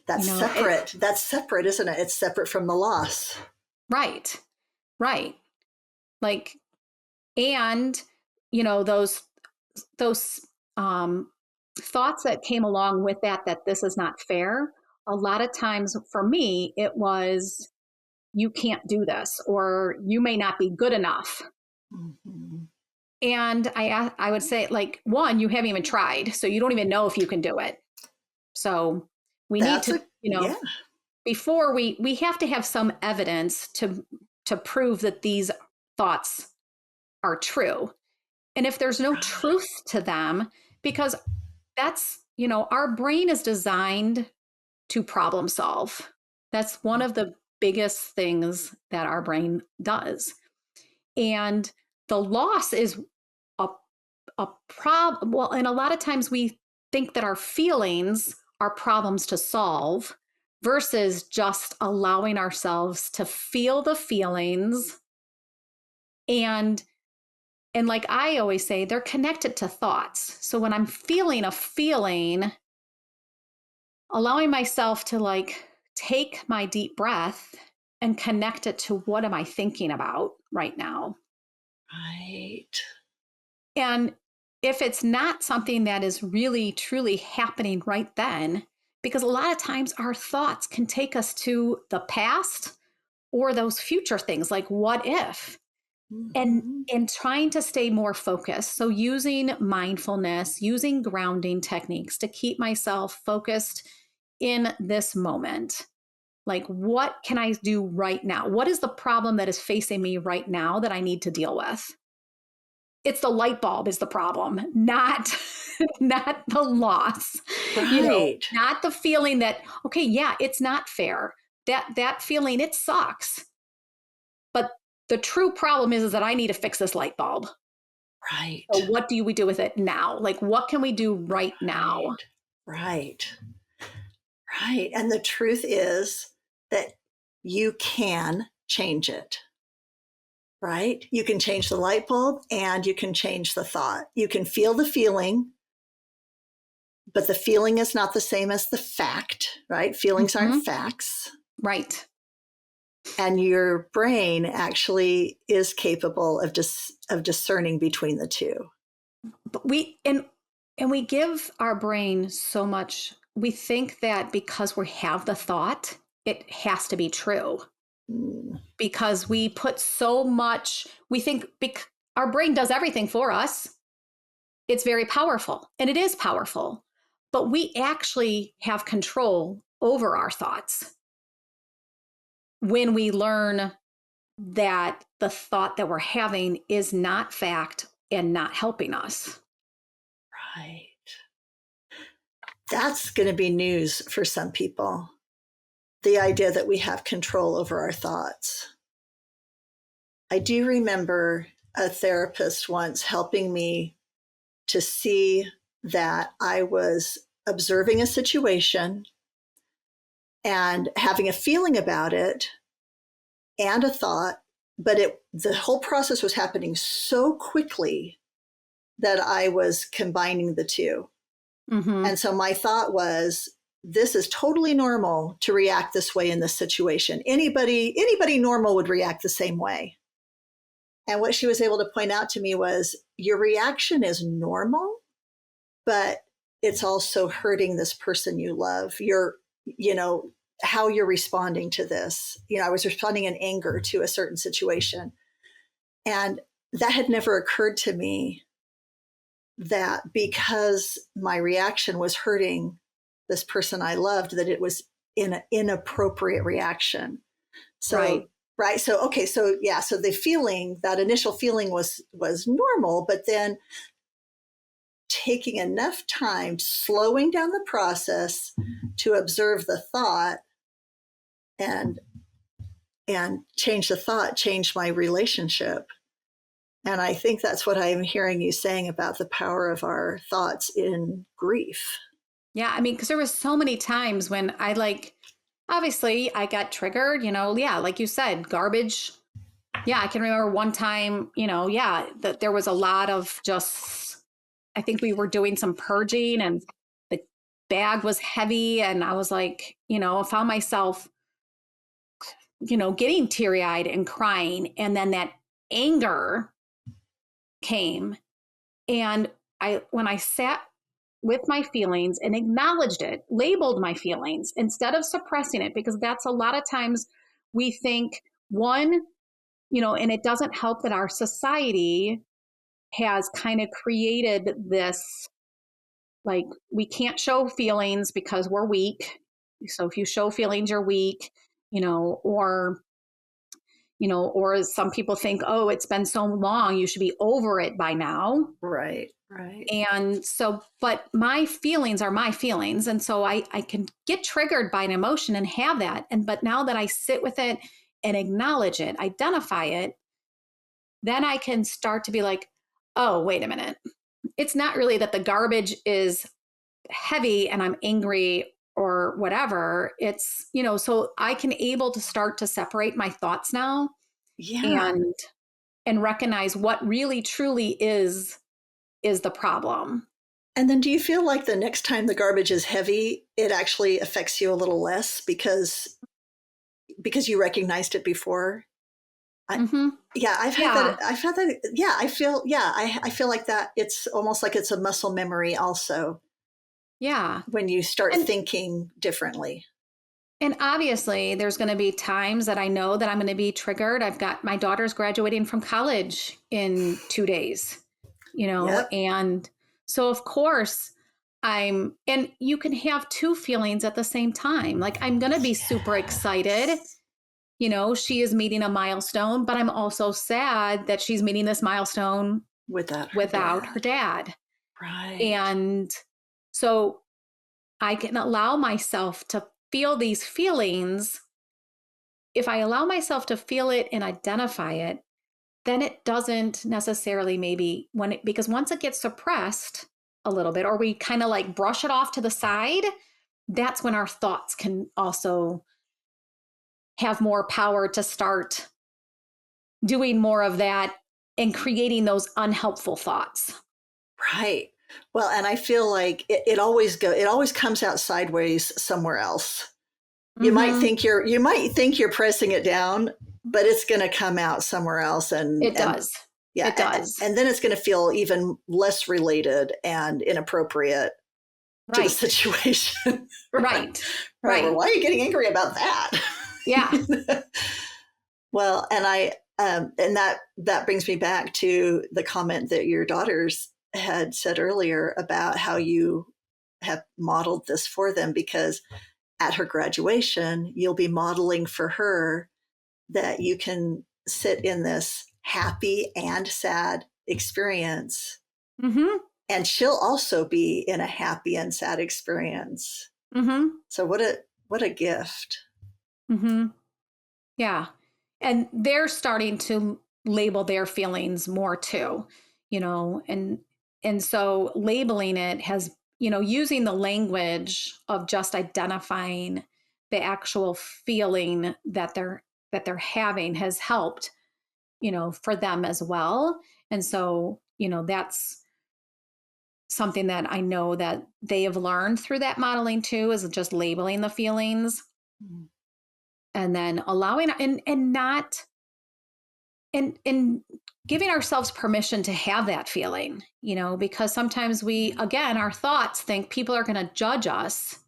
Speaker 1: That's
Speaker 2: You know, it,
Speaker 1: separate. That's separate, isn't it? It's separate from the loss.
Speaker 2: right, right. Like, and, those um, thoughts that came along with that, that this is not fair. A lot of times for me, it was, you can't do this, or you may not be good enough.
Speaker 1: Mm-hmm.
Speaker 2: And I would say, like, one, you haven't even tried, so you don't even know if you can do it. So we need
Speaker 1: That's
Speaker 2: to,
Speaker 1: a, yeah.
Speaker 2: before we have to have some evidence to prove that these thoughts are true. And if there's no truth to them, because that's, our brain is designed to problem solve. That's one of the biggest things that our brain does. And the loss is a, a problem. Well, and a lot of times we think that our feelings are problems to solve versus just allowing ourselves to feel the feelings. And like I always say, they're connected to thoughts. So when I'm feeling a feeling, allowing myself to like take my deep breath and connect it to what am I thinking about right now?
Speaker 1: Right.
Speaker 2: And if it's not something that is really truly happening right then, because a lot of times our thoughts can take us to the past or those future things like what if, and
Speaker 1: Mm-hmm.
Speaker 2: trying to stay more focused, so using mindfulness, using grounding techniques to keep myself focused in this moment. Like, what can I do right now? What is the problem that is facing me right now that I need to deal with? It's the light bulb is the problem, not not the loss.
Speaker 1: Right.
Speaker 2: Not the feeling that, okay, yeah, it's not fair. That feeling, it sucks. But the true problem is that I need to fix this light bulb. So
Speaker 1: Right.
Speaker 2: what do we do with it now? Like, what can we do right now?
Speaker 1: Right. Right. Right. And the truth is that you can change it. Right? You can change the light bulb and you can change the thought. You can feel the feeling, but the feeling is not the same as the fact, right? Feelings aren't
Speaker 2: Mhm.
Speaker 1: facts.
Speaker 2: Right.
Speaker 1: And your brain actually is capable of discerning between the two.
Speaker 2: But and we give our brain so much. We think that because we have the thought, it has to be true.
Speaker 1: Mm,
Speaker 2: Because we put so much, we think our brain does everything for us. It's very powerful, and it is powerful. But we actually have control over our thoughts when we learn that the thought that we're having is not fact and not helping us.
Speaker 1: right. That's going to be news for some people. The idea that we have control over our thoughts. I do remember a therapist once helping me to see that I was observing a situation and having a feeling about it and a thought, but the whole process was happening so quickly that I was combining the two.
Speaker 2: Mm-hmm.
Speaker 1: And so my thought was, this is totally normal to react this way in this situation. Anybody normal would react the same way. And what she was able to point out to me was, your reaction is normal, but it's also hurting this person you love. You know, how you're responding to this. I was responding in anger to a certain situation. And that had never occurred to me, that because my reaction was hurting this person I loved, that it was an inappropriate reaction.
Speaker 2: Right.
Speaker 1: So, right. So, okay. So, yeah. So the feeling, that initial feeling was normal, but then taking enough time, slowing down the process to observe the thought and change the thought, change my relationship. And I think that's what I'm hearing you saying about the power of our thoughts in grief.
Speaker 2: Yeah. I mean, because there was so many times when obviously I got triggered, yeah, like you said, garbage. Yeah, I can remember one time, yeah, that there was a lot of just I think we were doing some purging and the bag was heavy. And I was like, I found myself, getting teary eyed and crying. And then that anger came. And when I sat with my feelings and acknowledged it, labeled my feelings instead of suppressing it, because that's a lot of times we think one, and it doesn't help that our society has kind of created this, like, we can't show feelings because we're weak. So if you show feelings, you're weak, or or some people think, oh, it's been so long, you should be over it by now.
Speaker 1: Right, right.
Speaker 2: And so, but my feelings are my feelings. And so I can get triggered by an emotion and have that. But now that I sit with it and acknowledge it, identify it, then I can start to be like, oh, wait a minute. It's not really that the garbage is heavy and I'm angry or whatever. It's, so I can able to start to separate my thoughts now
Speaker 1: Yeah.
Speaker 2: and recognize what really truly is the problem.
Speaker 1: And then do you feel like the next time the garbage is heavy, it actually affects you a little less because you recognized it before?
Speaker 2: Mm-hmm.
Speaker 1: Yeah, I've had
Speaker 2: Yeah.
Speaker 1: that. Yeah, I feel like that. It's almost like it's a muscle memory also
Speaker 2: Yeah.
Speaker 1: when you start
Speaker 2: And
Speaker 1: thinking differently.
Speaker 2: and obviously there's going to be times that I know that I'm going to be triggered. I've got my daughter's graduating from college in 2 days,
Speaker 1: Yep.
Speaker 2: and so of course and you can have two feelings at the same time. Like, I'm going to be super excited.
Speaker 1: Yes.
Speaker 2: She is meeting a milestone, but I'm also sad that she's meeting this milestone
Speaker 1: Without her
Speaker 2: without her
Speaker 1: dad.
Speaker 2: dad.
Speaker 1: Right.
Speaker 2: And so I can allow myself to feel these feelings. If I allow myself to feel it and identify it, then it doesn't necessarily maybe because once it gets suppressed a little bit, or we kind of like brush it off to the side, that's when our thoughts can also have more power to start doing more of that and creating those unhelpful thoughts.
Speaker 1: Right. Well, and I feel like it always comes out sideways somewhere else.
Speaker 2: Mm-hmm.
Speaker 1: You might think you're pressing it down, but it's going to come out somewhere else,
Speaker 2: It does.
Speaker 1: yeah,
Speaker 2: It does.
Speaker 1: and then it's going to feel even less related and inappropriate to the
Speaker 2: Right.
Speaker 1: situation. Right.
Speaker 2: Right.
Speaker 1: Right. Well,
Speaker 2: Right.
Speaker 1: why are you getting angry about
Speaker 2: Yeah.
Speaker 1: that? Well, and that brings me back to the comment that your daughters had said earlier about how you have modeled this for them, because at her graduation, you'll be modeling for her that you can sit in this happy and sad experience,
Speaker 2: Mm-hmm.
Speaker 1: and she'll also be in a happy and sad experience.
Speaker 2: Mm-hmm.
Speaker 1: So what a gift.
Speaker 2: Mm-hmm. Yeah. And they're starting to label their feelings more too, and so labeling it has, using the language of just identifying the actual feeling that they're having has helped, for them as well. And so, that's something that I know that they have learned through that modeling too, is just labeling the feelings
Speaker 1: Mm.
Speaker 2: and then allowing and not and giving ourselves permission to have that feeling, because sometimes again, our thoughts think people are going to judge us,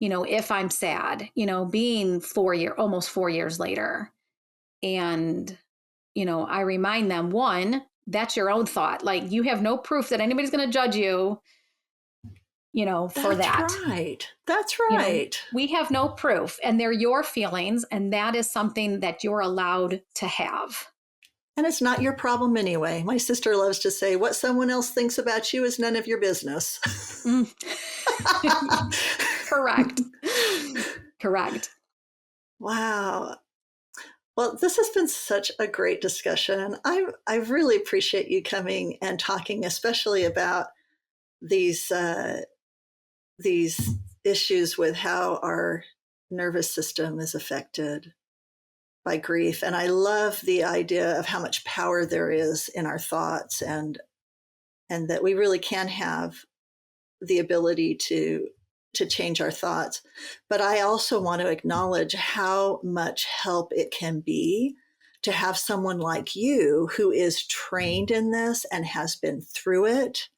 Speaker 2: if I'm sad, being almost 4 years later. And, I remind them, one, that's your own thought. Like, you have no proof that anybody's going to judge you, for
Speaker 1: That's
Speaker 2: that.
Speaker 1: right. That's right.
Speaker 2: We have no proof, and they're your feelings. And that is something that you're allowed to have.
Speaker 1: And it's not your problem anyway. My sister loves to say, what someone else thinks about you is none of your business.
Speaker 2: Mm. Correct. Correct.
Speaker 1: Wow. Well, this has been such a great discussion. I really appreciate you coming and talking, especially about these these issues with how our nervous system is affected by grief. And I love the idea of how much power there is in our thoughts, and that we really can have the ability to change our thoughts. But I also want to acknowledge how much help it can be to have someone like you who is trained in this and has been through it.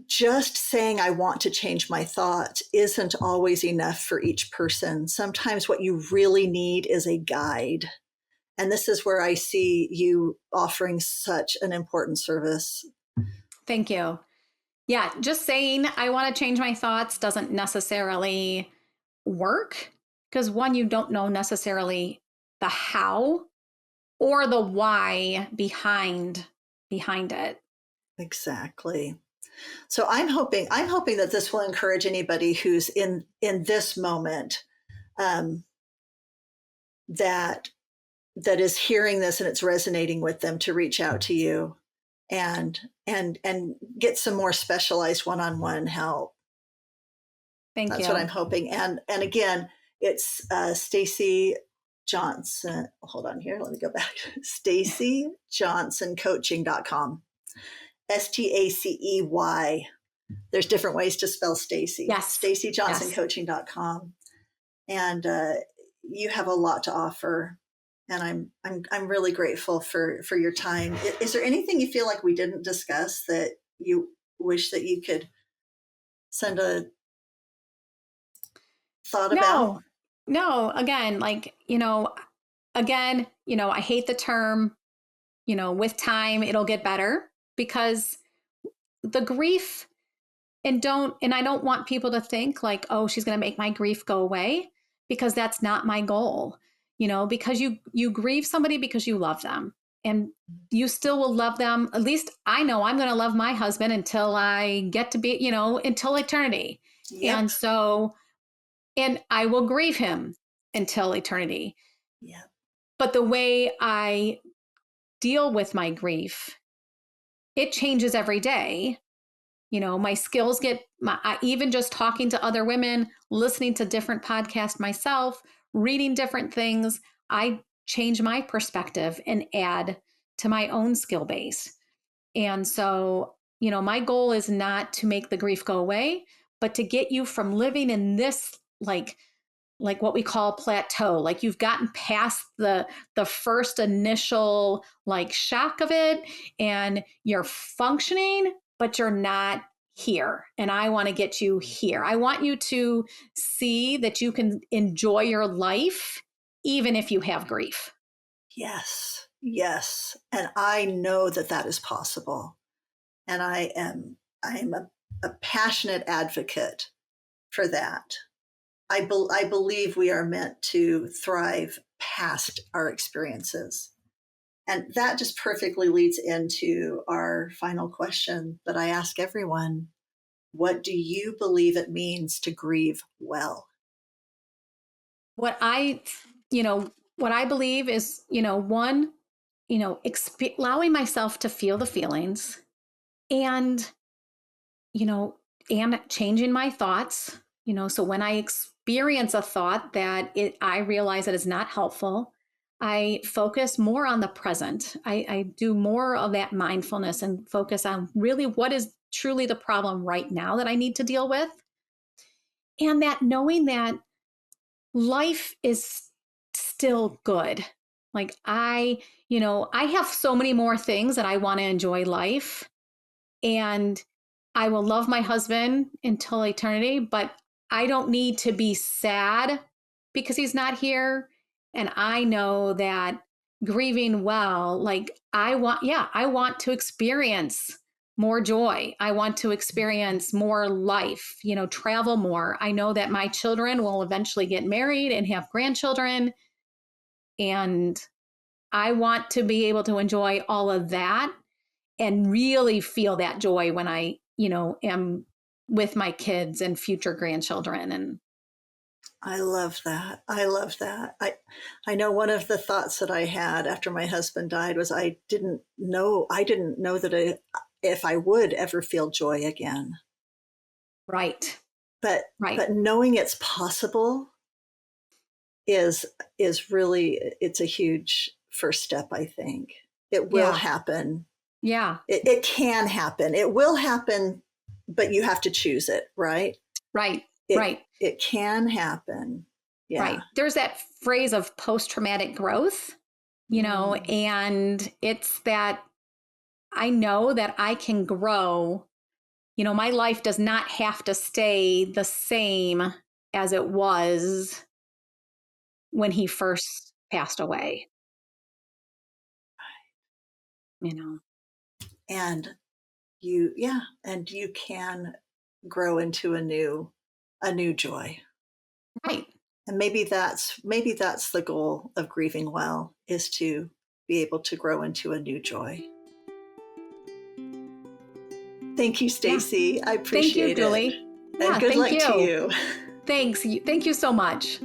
Speaker 1: Just saying I want to change my thoughts isn't always enough for each person. Sometimes what you really need is a guide. And this is where I see you offering such an important service.
Speaker 2: Thank you. Yeah, just saying I want to change my thoughts doesn't necessarily work because one, you don't know necessarily the how or the why behind it.
Speaker 1: Exactly. So I'm hoping that this will encourage anybody who's in this moment, um, that that is hearing this and it's resonating with them, to reach out to you and and get some more specialized one-on-one help.
Speaker 2: Thank
Speaker 1: That's what
Speaker 2: you.
Speaker 1: I'm hoping. And again, it's Stacey Johnson. Hold on here. Let me go back. StaceyJohnsonCoaching.com. STACEY. There's different ways to spell Stacey.
Speaker 2: Yes. Yes.
Speaker 1: StaceyJohnsonCoaching.com. And you have a lot to offer. And I'm really grateful for your time. Is there anything you feel like we didn't discuss that you wish that you could send a thought about?
Speaker 2: No, no. Again, I hate the term, with time, it'll get better because the grief and I don't want people to think like, oh, she's going to make my grief go away because that's not my goal. Because you grieve somebody because you love them and you still will love them. At least I know I'm going to love my husband until I get to be, until eternity.
Speaker 1: Yep.
Speaker 2: And so, and I will grieve him until eternity.
Speaker 1: Yeah.
Speaker 2: But the way I deal with my grief, it changes every day. My skills even just talking to other women, listening to different podcasts myself, reading different things, I change my perspective and add to my own skill base. And so, my goal is not to make the grief go away, but to get you from living in this like what we call plateau, like you've gotten past the first initial like shock of it and you're functioning but you're not here, and I want to get you here. I want you to see that you can enjoy your life even if you have grief.
Speaker 1: Yes. Yes. And I know that that is possible. And I am a passionate advocate for that. I believe we are meant to thrive past our experiences. And that just perfectly leads into our final question that I ask everyone. What do you believe it means to grieve well?
Speaker 2: What I you know what I believe is, one, allowing myself to feel the feelings, and you know, and changing my thoughts, so when I experience a thought that I realize that is not helpful, I focus more on the present. I do more of that mindfulness and focus on really what is truly the problem right now that I need to deal with. And that knowing that life is still good. Like I have so many more things that I want to enjoy life, and I will love my husband until eternity, but I don't need to be sad because he's not here. And I know that grieving well, like I want to experience more joy. I want to experience more life, travel more. I know that my children will eventually get married and have grandchildren. And I want to be able to enjoy all of that and really feel that joy when I, am with my kids and future grandchildren. And
Speaker 1: I love that. I love that. I know one of the thoughts that I had after my husband died was I didn't know that if I would ever feel joy again.
Speaker 2: right,
Speaker 1: But
Speaker 2: right.
Speaker 1: but knowing it's possible is is really, it's a huge first step, I think. It will
Speaker 2: Yeah.
Speaker 1: happen.
Speaker 2: Yeah.
Speaker 1: It can happen. It will happen, but you have to choose it, right?
Speaker 2: Right.
Speaker 1: It
Speaker 2: Right.
Speaker 1: it can happen. Yeah.
Speaker 2: Right. There's that phrase of post-traumatic growth,
Speaker 1: Mm,
Speaker 2: and it's that I know that I can grow. My life does not have to stay the same as it was when he first passed away, you know.
Speaker 1: and and you can grow into a new joy.
Speaker 2: Right.
Speaker 1: And maybe that's the goal of grieving well, is to be able to grow into a new joy. Thank you,
Speaker 2: Yeah.
Speaker 1: Stacy. I
Speaker 2: Thank you,
Speaker 1: appreciate it.
Speaker 2: Julie.
Speaker 1: And
Speaker 2: Yeah,
Speaker 1: good
Speaker 2: thank
Speaker 1: luck to
Speaker 2: you.
Speaker 1: you.
Speaker 2: Thanks. Thank you so much.